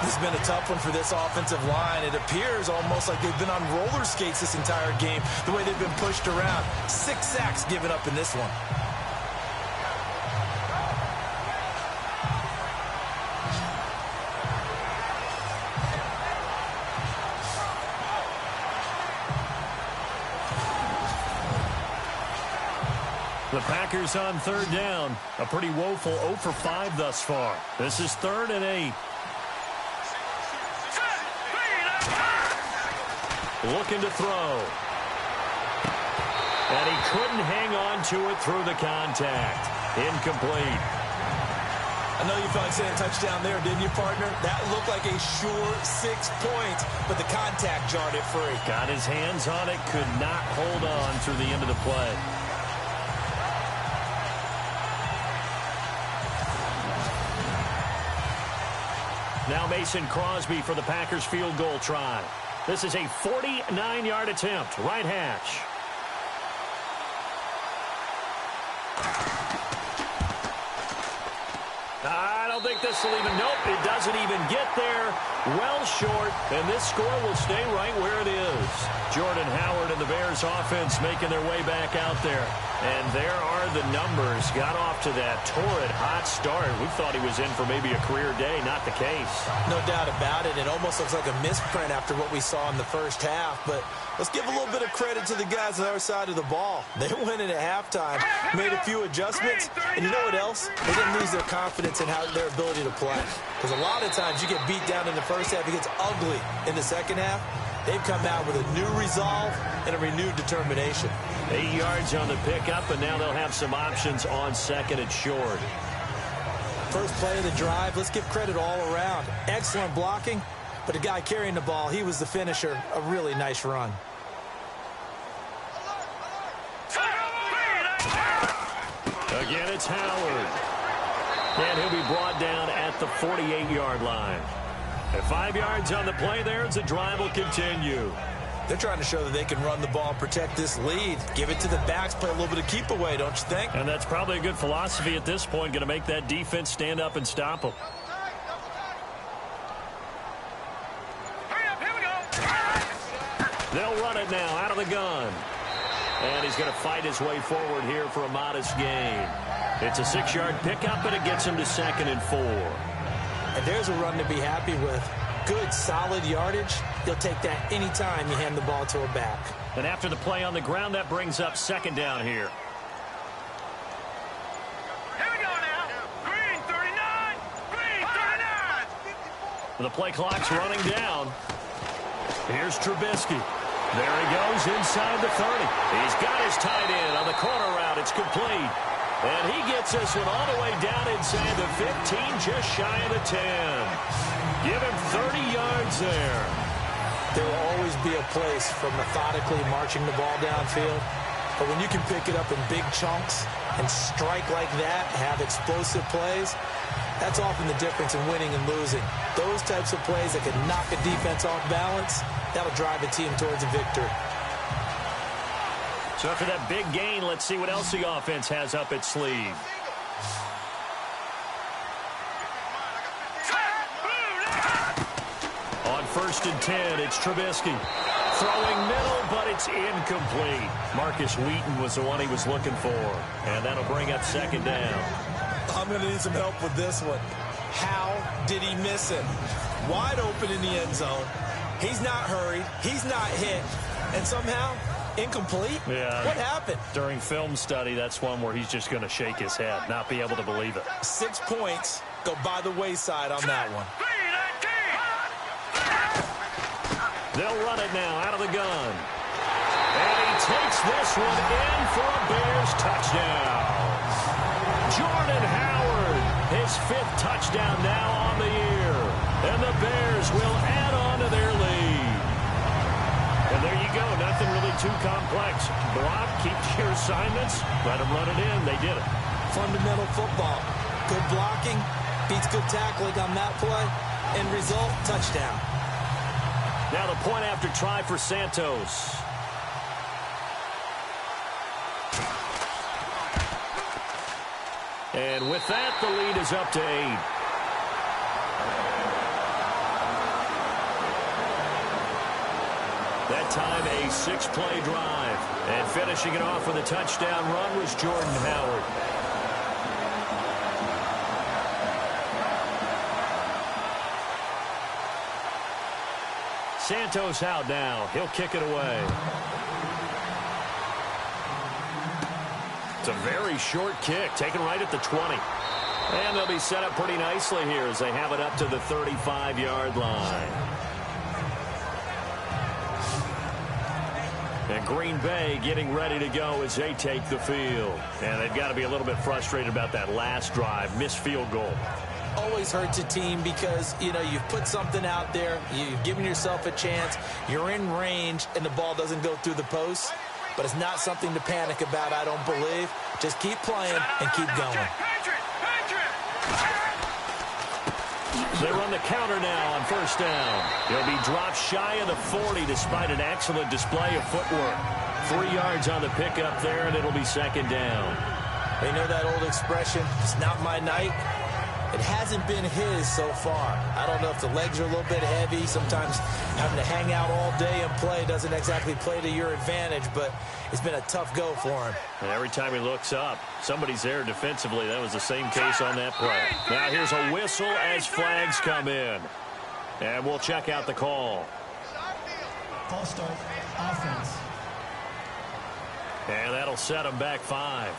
This has been a tough one for this offensive line. It appears almost like they've been on roller skates this entire game, the way they've been pushed around. 6 sacks given up in this one.
The Packers on third down. A pretty woeful 0 for 5 thus far. This is 3rd and 8. Looking to throw. And he couldn't hang on to it through the contact. Incomplete.
I know you felt like saying touchdown there, didn't you, partner? That looked like a sure 6 points, but the contact jarred it free.
Got his hands on it, could not hold on through the end of the play. Now Mason Crosby for the Packers field goal try. This is a 49-yard attempt, right hash. I don't think this will even, nope, it doesn't even get there. Well short, and this score will stay right where it is. Jordan Howard and the Bears offense making their way back out there. And there are the numbers. Got off to that torrid hot start. We thought he was in for maybe a career day. Not the case.
No doubt about it. It almost looks like a misprint after what we saw in the first half. But let's give a little bit of credit to the guys on the other side of the ball. They went in at halftime, made a few adjustments, and you know what else? They didn't lose their confidence in their ability to play. Because a lot of times you get beat down in the first half, it gets ugly in the second half. They've come out with a new resolve and a renewed determination.
8 yards on the pickup, and now they'll have some options on second and short.
First play of the drive, let's give credit all around. Excellent blocking, but the guy carrying the ball, he was the finisher. A really nice run.
Again, it's Howard. And he'll be brought down at the 48-yard line. At 5 yards on the play there, as the drive will continue.
They're trying to show that they can run the ball and protect this lead. Give it to the backs, play a little bit of keep away, don't you think?
And that's probably a good philosophy at this point, going to make that defense stand up and stop them.
Hurry up, here we go.
They'll run it now out of the gun. And he's going to fight his way forward here for a modest gain. It's a 6-yard pickup, and it gets him to 2nd and 4.
And there's a run to be happy with. Good, solid yardage. He'll take that anytime you hand the ball to a back.
And after the play on the ground, that brings up 2nd down here.
Here we go now. Green, 39. Green, 39.
The play clock's running down. Here's Trubisky. There he goes inside the 30. He's got his tight end on the corner route. It's complete. And he gets this one all the way down inside the 15, just shy of the 10. Give him 30 yards there.
There will always be a place for methodically marching the ball downfield. But when you can pick it up in big chunks and strike like that, have explosive plays, that's often the difference in winning and losing. Those types of plays that can knock a defense off balance, that'll drive a team towards a victory.
So after that big gain, let's see what else the offense has up its sleeve. On first and 10. It's Trubisky. Throwing middle, but it's incomplete. Marcus Wheaton was the one he was looking for. And that'll bring up second down.
I'm going to need some help with this one. How did he miss it? Wide open in the end zone. He's not hurried. He's not hit. And somehow, incomplete?
Yeah.
What happened?
During film study, that's one where he's just going to shake his head, not be able to believe it.
6 points go by the wayside on that one.
They'll run it now out of the gun. And he takes this one in for a Bears touchdown. Jordan Howard, his 5th touchdown now on the year. And the Bears will add on to their lead. And there you go, nothing really too complex. Block, keep your assignments, let them run it in. They did it.
Fundamental football. Good blocking, beats good tackling on that play. End result, touchdown.
Now the point after try for Santos. And with that, the lead is up to 8. That time, a 6-play drive. And finishing it off with a touchdown run was Jordan Howard. Santos out now. He'll kick it away. It's a very short kick, taken right at the 20. And they'll be set up pretty nicely here as they have it up to the 35-yard line. And Green Bay getting ready to go as they take the field. And they've got to be a little bit frustrated about that last drive, missed field goal.
Always hurts a team because, you know, you've put something out there, you've given yourself a chance, you're in range, and the ball doesn't go through the post. But it's not something to panic about, I don't believe. Just keep playing and keep going.
They run the counter now on first down. He'll be dropped shy of the 40 despite an excellent display of footwork. 3 yards on the pickup there, and it'll be second down.
They know that old expression, it's not my night. It hasn't been his so far. I don't know if the legs are a little bit heavy. Sometimes having to hang out all day and play doesn't exactly play to your advantage, but it's been a tough go for him.
And every time he looks up, somebody's there defensively. That was the same case on that play. Now here's a whistle as flags come in. And we'll check out the call.
False start, offense.
And that'll set him back 5.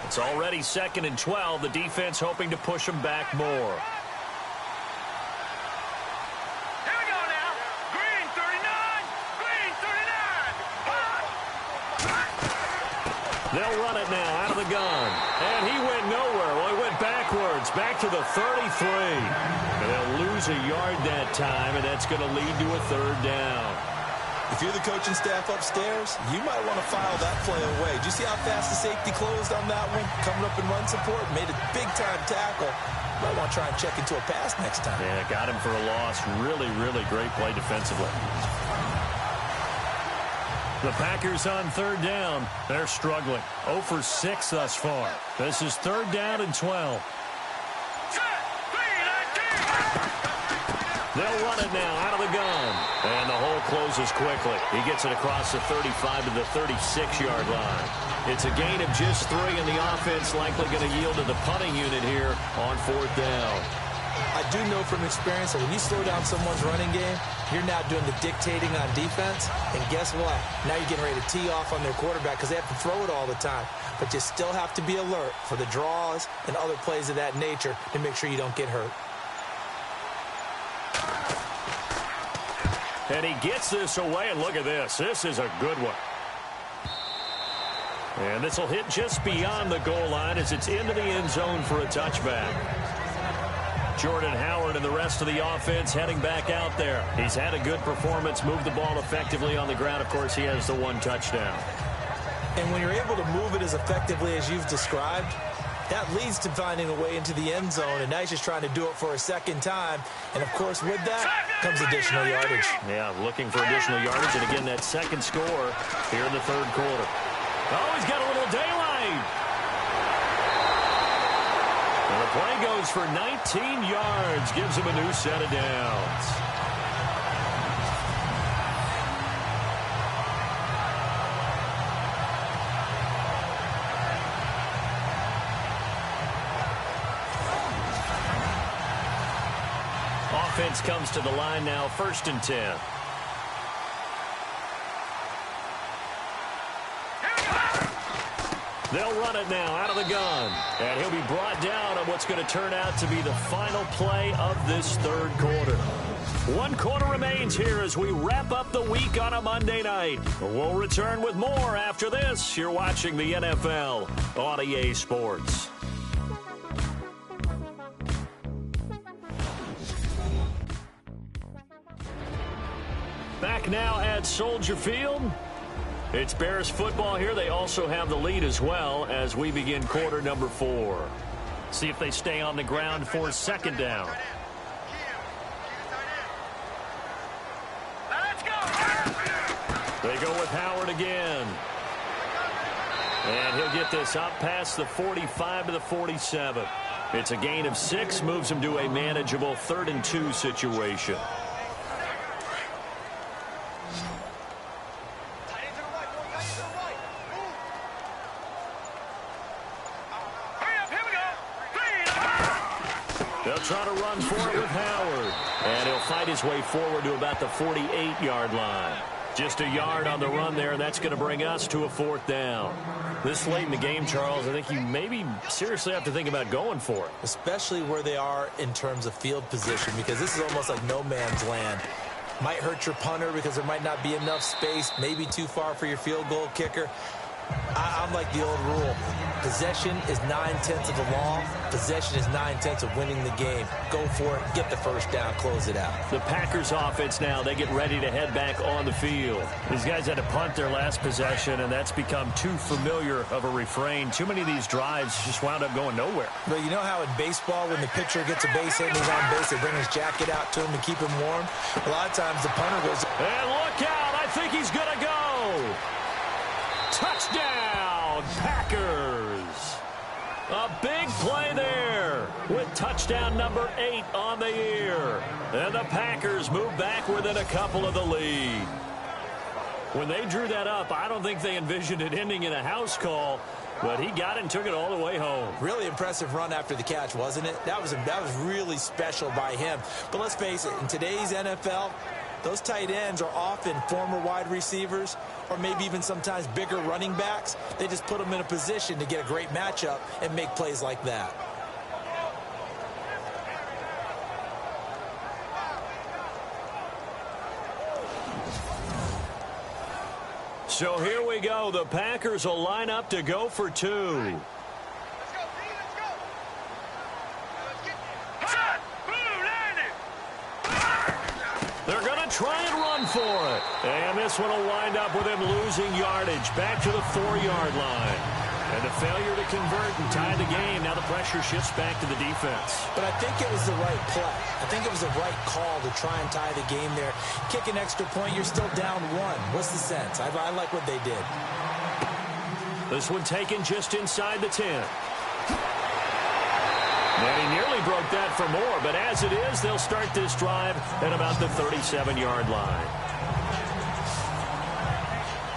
It's already 2nd and 12. The defense hoping to push him back more.
Here we go now. Green 39. Green 39.
They'll run it now out of the gun. And he went nowhere. Well, he went backwards. Back to the 33. And they'll lose a yard that time, and that's going to lead to a 3rd down.
If you're the coaching staff upstairs, you might want to file that play away. Did you see how fast the safety closed on that one? Coming up in run support, made a big-time tackle. Might want to try and check into a pass next time.
Yeah, got him for a loss. Really, really great play defensively. The Packers on 3rd down. They're struggling. 0 for 6 thus far. This is 3rd down and 12. They'll run it now out of the gun. And the hole closes quickly. He gets it across the 35 to the 36-yard line. It's a gain of just 3, and the offense likely going to yield to the punting unit here on 4th down.
I do know from experience that when you slow down someone's running game, you're now doing the dictating on defense. And guess what? Now you're getting ready to tee off on their quarterback because they have to throw it all the time. But you still have to be alert for the draws and other plays of that nature to make sure you don't get hurt.
And he gets this away, and look at this. This is a good one. And this will hit just beyond the goal line as it's into the end zone for a touchback. Jordan Howard and the rest of the offense heading back out there. He's had a good performance, moved the ball effectively on the ground. Of course, he has the 1 touchdown.
And when you're able to move it as effectively as you've described, that leads to finding a way into the end zone, and now he's just trying to do it for a 2nd time. And, of course, with that comes additional yardage.
Yeah, looking for additional yardage, and again, that 2nd score here in the 3rd quarter. Oh, he's got a little daylight. And the play goes for 19 yards, gives him a new set of downs. Offense comes to the line now, 1st and 10. They'll run it now out of the gun. And he'll be brought down on what's going to turn out to be the final play of this 3rd quarter. 1 quarter remains here as we wrap up the week on a Monday night. We'll return with more after this. You're watching the NFL on EA Sports. Back now at Soldier Field. It's Bears football here. They also have the lead as well as we begin quarter number 4. See if they stay on the ground for 2nd down.
Let's go.
They go with Howard again. And he'll get this up past the 45 to the 47. It's a gain of 6, moves him to a manageable 3rd and 2 situation. Trying to run for it with Howard. And he'll fight his way forward to about the 48-yard line. Just a yard on the run there, and that's going to bring us to a 4th down. This late in the game, Charles, I think you maybe seriously have to think about going for it.
Especially where they are in terms of field position, because this is almost like no man's land. Might hurt your punter because there might not be enough space, maybe too far for your field goal kicker. I'm like the old rule. Possession is 9/10 of the law. Possession is 9/10 of winning the game. Go for it. Get the 1st down. Close it out.
The Packers offense now, they get ready to head back on the field. These guys had to punt their last possession, and that's become too familiar of a refrain. Too many of these drives just wound up going nowhere.
But you know how in baseball, when the pitcher gets a base hit and he's on base, they bring his jacket out to him to keep him warm? A lot of times the punter goes...
And look out! I think he's going to go! Touchdown, Packers! A big play there with touchdown number 8 on the year. And the Packers move back within a couple of the lead. When they drew that up, I don't think they envisioned it ending in a house call, but he got it and took it all the way home.
Really impressive run after the catch, wasn't it? That was really special by him. But let's face it, in today's NFL, those tight ends are often former wide receivers or maybe even sometimes bigger running backs. They just put them in a position to get a great matchup and make plays like that.
So here we go. The Packers will line up to go for 2.
Let's go, let's go. Hot! Blue landing!
They're going to try and run for it. And this one will wind up with him losing yardage back to the 4-yard line. And the failure to convert and tie the game. Now the pressure shifts back to the defense.
But I think it was the right play. I think it was the right call to try and tie the game there. Kick an extra point, you're still down 1. What's the sense? I like what they did.
This one taken just inside the 10. And he nearly broke that for more, but as it is, they'll start this drive at about the 37-yard line.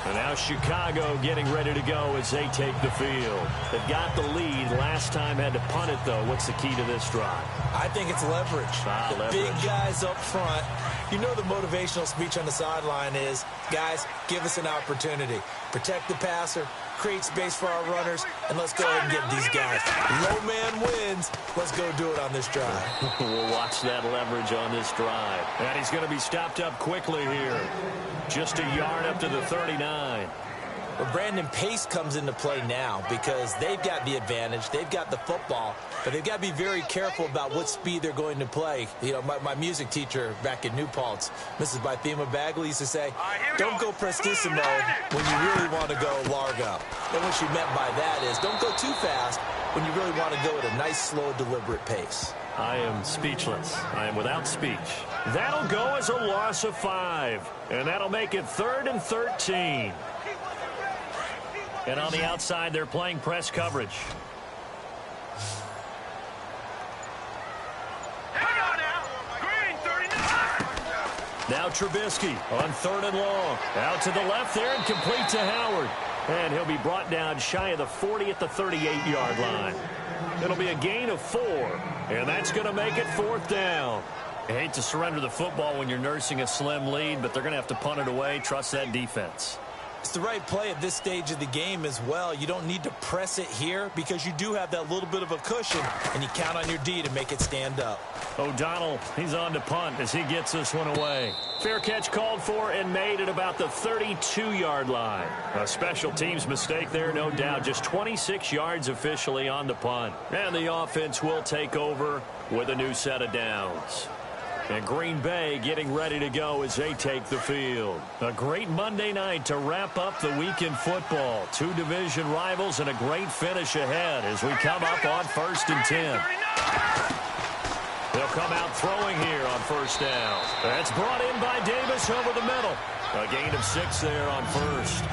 And now Chicago getting ready to go as they take the field. They've got the lead. Last time had to punt it, though. What's the key to this drive?
I think it's leverage.
Leverage.
Big guys up front. You know the motivational speech on the sideline is, guys, give us an opportunity. Protect the passer, create space for our runners, and let's go ahead and get these guys. Low man wins. Let's go do it on this drive.
We'll watch that leverage on this drive. And he's going to be stopped up quickly here. Just a yard up to the 39.
Well, Brandon, pace comes into play now because they've got the advantage. They've got the football, but they've got to be very careful about what speed they're going to play. You know, my music teacher back in New Paltz, Mrs. Bythema Bagley, used to say, don't go prestissimo when you really want to go largo. And what she meant by that is don't go too fast when you really want to go at a nice, slow, deliberate pace.
I am speechless. I am without speech. That'll go as a loss of 5. And that'll make it 3rd and 13. And on the outside, they're playing press coverage. Now Trubisky on 3rd and long. Out to the left there and complete to Howard. And he'll be brought down shy of the 40 at the 38-yard line. It'll be a gain of 4, and that's going to make it 4th down. You hate to surrender the football when you're nursing a slim lead, but they're going to have to punt it away. Trust that defense.
It's the right play at this stage of the game as well. You don't need to press it here because you do have that little bit of a cushion, and you count on your D to make it stand up.
O'Donnell, he's on to punt as he gets this one away. Fair catch called for and made at about the 32-yard line. A special teams mistake there, no doubt. Just 26 yards officially on the punt. And the offense will take over with a new set of downs. And Green Bay getting ready to go as they take the field. A great Monday night to wrap up the week in football. 2 division rivals and a great finish ahead as we come up on 1st and 10. They'll come out throwing here on 1st down. That's brought in by Davis over the middle. A gain of 6 there on 1st.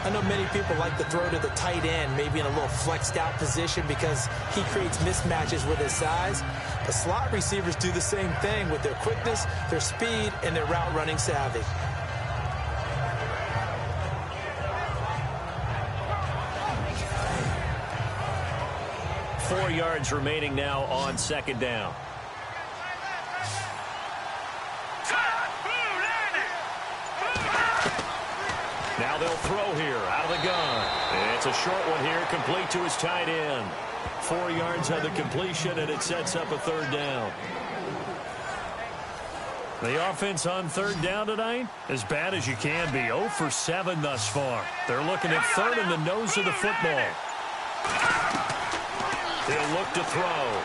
I know many people like to throw to the tight end, maybe in a little flexed out position because he creates mismatches with his size. But slot receivers do the same thing with their quickness, their speed, and their route running savvy.
Four yards remaining now on 2nd down. Now they'll throw here out of the gun. It's a short one here, complete to his tight end. 4 yards on the completion, and it sets up a 3rd down. The offense on 3rd down tonight, as bad as you can be. 0 for 7 thus far. They're looking at 3rd in the nose of the football. He'll look to throw.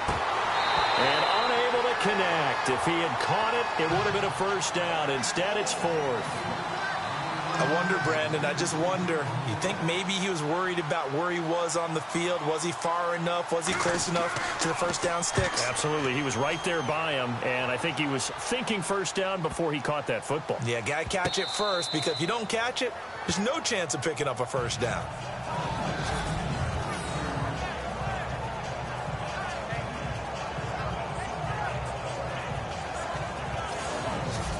And unable to connect. If he had caught it, it would have been a 1st down. Instead, it's 4th.
I wonder, Brandon, I just wonder, you think maybe he was worried about where he was on the field? Was he far enough? Was he close enough to the 1st down sticks?
Absolutely. He was right there by him, and I think he was thinking 1st down before he caught that football.
Yeah, got to catch it first, because if you don't catch it, there's no chance of picking up a 1st down.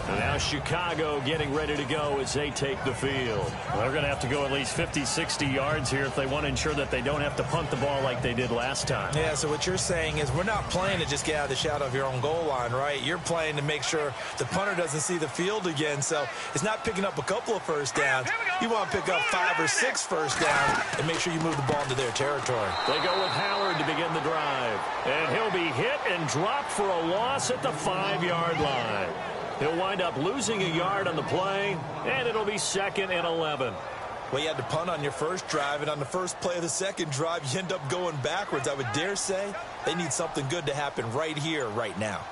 Now Chicago getting ready to go as they take the field. They're going to have to go at least 50, 60 yards here if they want to ensure that they don't have to punt the ball like they did last time.
Yeah, so what you're saying is we're not playing to just get out of the shadow of your own goal line, right? You're playing to make sure the punter doesn't see the field again. So it's not picking up a couple of 1st downs. You want to pick up 5 or 6 1st downs and make sure you move the ball into their territory.
They go with Howard to begin the drive. And he'll be hit and dropped for a loss at the 5-yard line. He'll wind up losing a yard on the play, and it'll be 2nd and 11.
Well, you had to punt on your first drive, and on the first play of the second drive, you end up going backwards. I would dare say they need something good to happen right here, right now.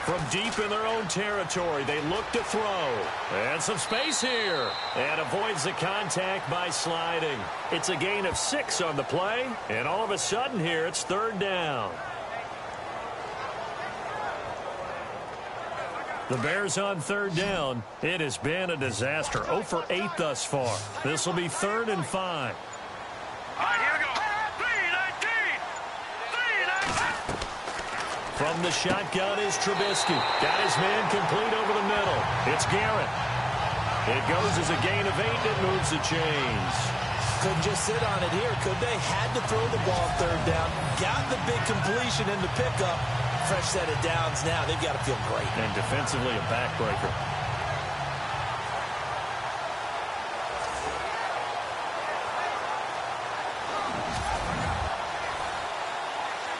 From deep in their own territory, they look to throw. And some space here. And avoids the contact by sliding. It's a gain of 6 on the play, and all of a sudden here, it's 3rd down. The Bears on 3rd down. It has been a disaster. 0 for 8 thus far. This will be 3rd and 5.
All right, here we go. 3-19.
From the shotgun is Trubisky. Got his man complete over the middle. It's Garrett. It goes as a gain of 8. It moves the chains.
Couldn't just sit on it here, could they? Had to throw the ball 3rd down. Got the big completion in the pickup. Fresh set of downs now. They've got to feel great.
And defensively a backbreaker.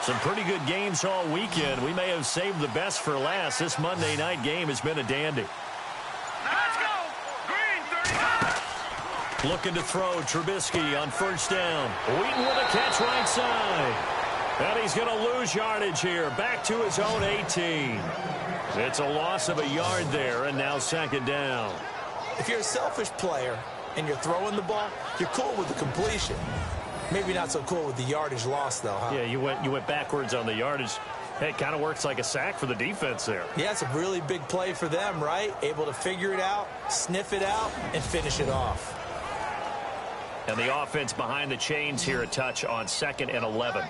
Some pretty good games all weekend. We may have saved the best for last. This Monday night game has been a dandy.
Let's go. Green 35.
Looking to throw. Trubisky on 1st down. Wheaton with a catch right side. And he's going to lose yardage here. Back to his own 18. It's a loss of a yard there, and now 2nd down.
If you're a selfish player and you're throwing the ball, you're cool with the completion. Maybe not so cool with the yardage loss, though, huh?
Yeah, you went backwards on the yardage. Hey, it kind of works like a sack for the defense there.
Yeah, it's a really big play for them, right? Able to figure it out, sniff it out, and finish it off.
And the offense behind the chains here a touch on 2nd and 11.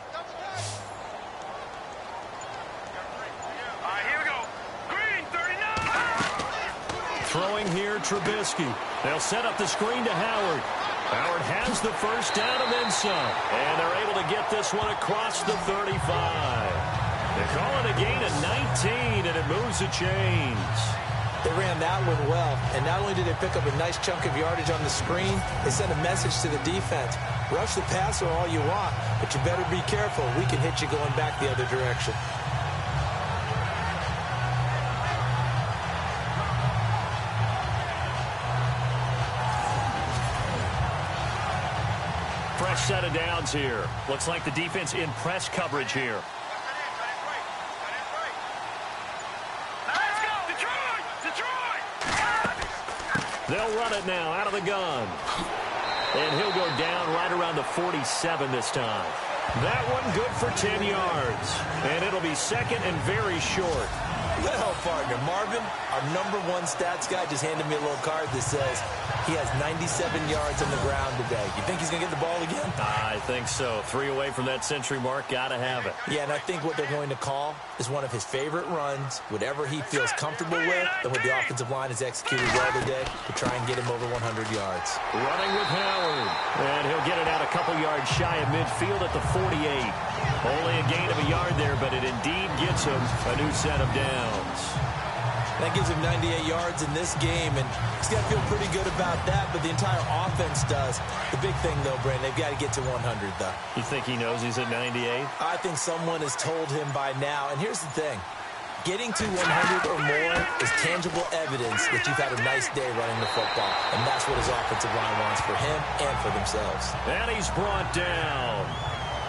Throwing here, Trubisky. They'll set up the screen to Howard. Howard has the first down and then some. And they're able to get this one across the 35. They call it a gain of 19, and it moves the chains.
They ran that one well, and not only did they pick up a nice chunk of yardage on the screen, they sent a message to the defense. Rush the passer all you want, but you better be careful. We can hit you going back the other direction.
Fresh set of downs here. Looks like the defense in press coverage here. They'll run it now out of the gun. And he'll go down right around the 47 this time. That one good for 10 yards. And it'll be second and very short.
Well, partner, Marvin, our #1 stats guy just handed me a little card that says he has 97 yards on the ground today. You think he's going to get the ball again?
I think so. 3 away from that century mark. Got to have it.
Yeah, and I think what they're going to call is one of his favorite runs, whatever he feels comfortable with, and what the offensive line has executed well today to try and get him over 100 yards.
Running with Howard. And he'll get it out a couple yards shy of midfield at the 48. Only a gain of a yard there, but it indeed gets him a new set of downs.
That gives him 98 yards in this game, and he's got to feel pretty good about that, but the entire offense does. The big thing, though, Brandon, they've got to get to 100, though.
You think he knows he's at 98?
I think someone has told him by now, and here's the thing. Getting to 100 or more is tangible evidence that you've had a nice day running the football, and that's what his offensive line wants for him and for themselves.
And he's brought down.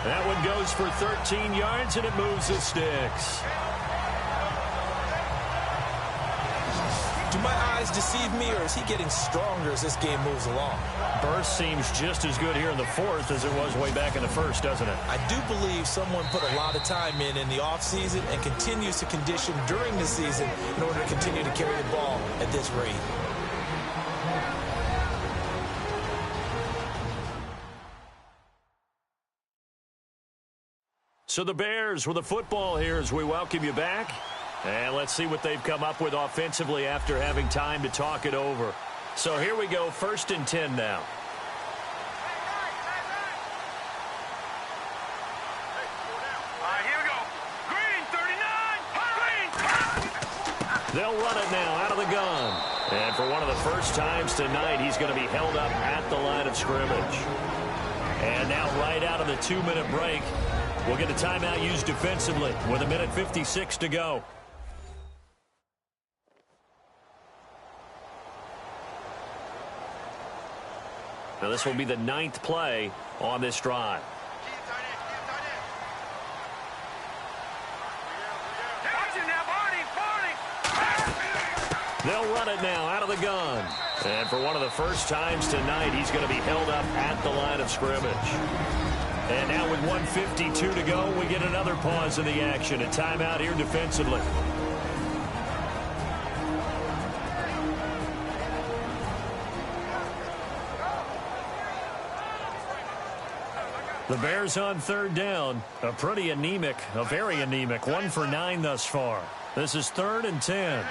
That one goes for 13 yards, and it moves the sticks.
Do my eyes deceive me, or is he getting stronger as this game moves along?
Burst seems just as good here in the fourth as it was way back in the first, doesn't it?
I do believe someone put a lot of time in the offseason and continues to condition during the season in order to continue to carry the ball at this rate.
So the Bears with the football here as we welcome you back. And let's see what they've come up with offensively after having time to talk it over. So here we go, 1st and 10 now.
Here we go. Green, 39. Green.
They'll run it now out of the gun. And for one of the first times tonight, he's going to be held up at the line of scrimmage. And now right out of the 2-minute break, we'll get a timeout used defensively with 1:56 to go. Now this will be the 9th play on this drive. They'll run it now out of the gun. And for one of the first times tonight, he's going to be held up at the line of scrimmage. And now with 1:52 to go, we get another pause in the action. A timeout here defensively. The Bears on 3rd down. A pretty anemic, a very anemic 1 for 9 thus far. This is 3rd and 10.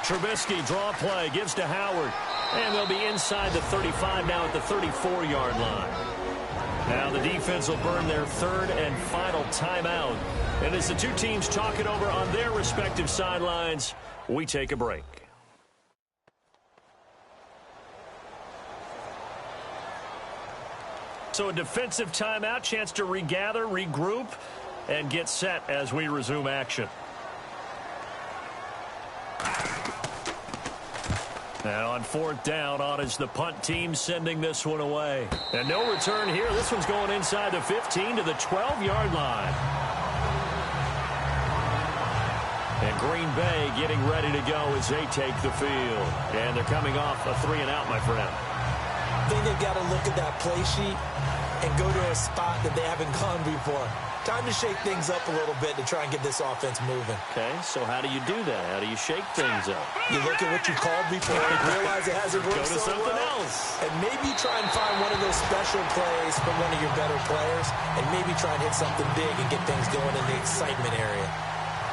Trubisky draw play, gives to Howard. And they'll be inside the 35 now at the 34-yard line. Now the defense will burn their 3rd and final timeout. And as the two teams talk it over on their respective sidelines, we take a break. So a defensive timeout, chance to regather, regroup, and get set as we resume action. And on 4th down, on is the punt team sending this one away. And no return here. This one's going inside the 15 to the 12-yard line. And Green Bay getting ready to go as they take the field. And they're coming off a 3-and-out, my friend.
I think they've got to look at that play sheet and go to a spot that they haven't gone before. Time to shake things up a little bit to try and get this offense moving.
Okay, so how do you do that? How do you shake things up?
You look at what you called before and realize it hasn't worked
Go to
so
something
well.
else.
And maybe try and find one of those special plays from one of your better players and maybe try and hit something big and get things going in the excitement area.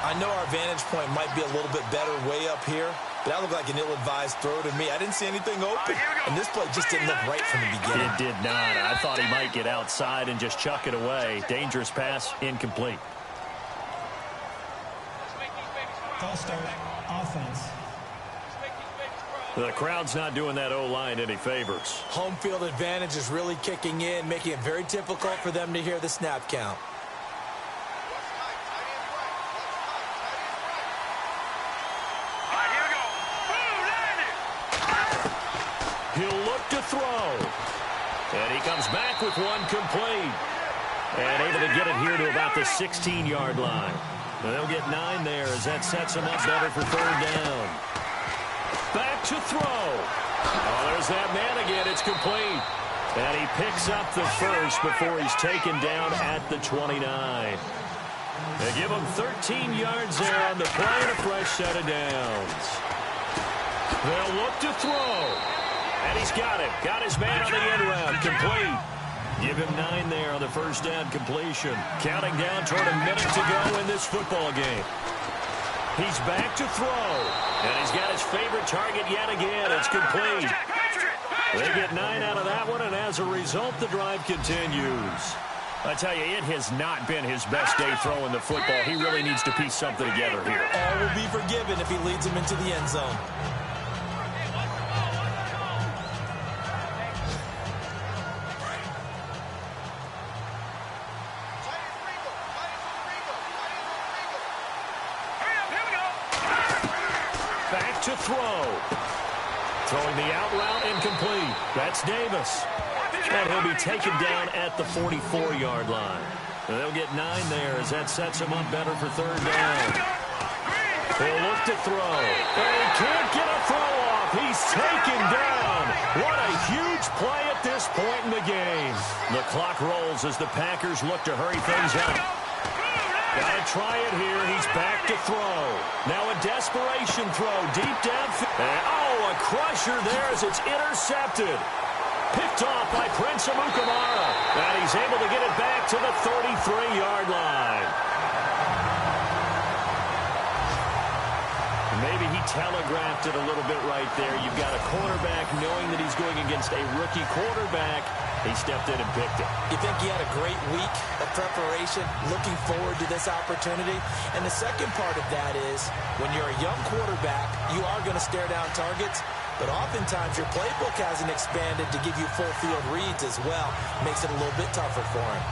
I know our vantage point might be a little bit better way up here, but that looked like an ill-advised throw to me. I didn't see anything open, and this play just didn't look right from the beginning.
It did not. I thought he might get outside and just chuck it away. Dangerous pass, incomplete.
False start, offense.
The crowd's not doing that O-line any favors.
Home field advantage is really kicking in, making it very difficult for them to hear the snap count.
He'll look to throw. And he comes back with one complete. And able to get it here to about the 16-yard line. And they'll get 9 there as that sets them up better for third down. Back to throw. Oh, there's that man again. It's complete. And he picks up the first before he's taken down at the 29. They give him 13 yards there on the play and a fresh set of downs. They'll look to throw. And he's got it. Got his man on the end round. Complete. Give him 9 there on the first down completion. Counting down toward a minute to go in this football game. He's back to throw. And he's got his favorite target yet again. It's complete. They get 9 out of that one, and as a result, the drive continues. I tell you, it has not been his best day throwing the football. He really needs to piece something together here.
All will be forgiven if he leads him into the end zone.
Back to throw. Throwing the out route incomplete. That's Davis. And he'll be taken down at the 44-yard line. And they'll get 9 there as that sets him up better for third down. He'll look to throw. And he can't get a throw off. He's taken down. What a huge play at this point in the game. The clock rolls as the Packers look to hurry things up. Got to try it here. He's back to throw. Now a desperation throw deep downfield. Oh, a crusher there as it's intercepted. Picked off by Prince Amukamara. And he's able to get it back to the 33-yard line. Maybe he telegraphed it a little bit right there. You've got a cornerback knowing that he's going against a rookie quarterback. He stepped in and picked it.
You think he had a great week of preparation, looking forward to this opportunity? And the second part of that is, when you're a young quarterback, you are going to stare down targets, but oftentimes your playbook hasn't expanded to give you full field reads as well. Makes it a little bit tougher for him.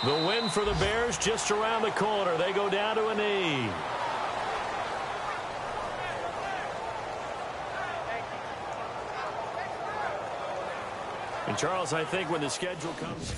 The win for the Bears just around the corner. They go down to a knee. And Charles, I think when the schedule comes...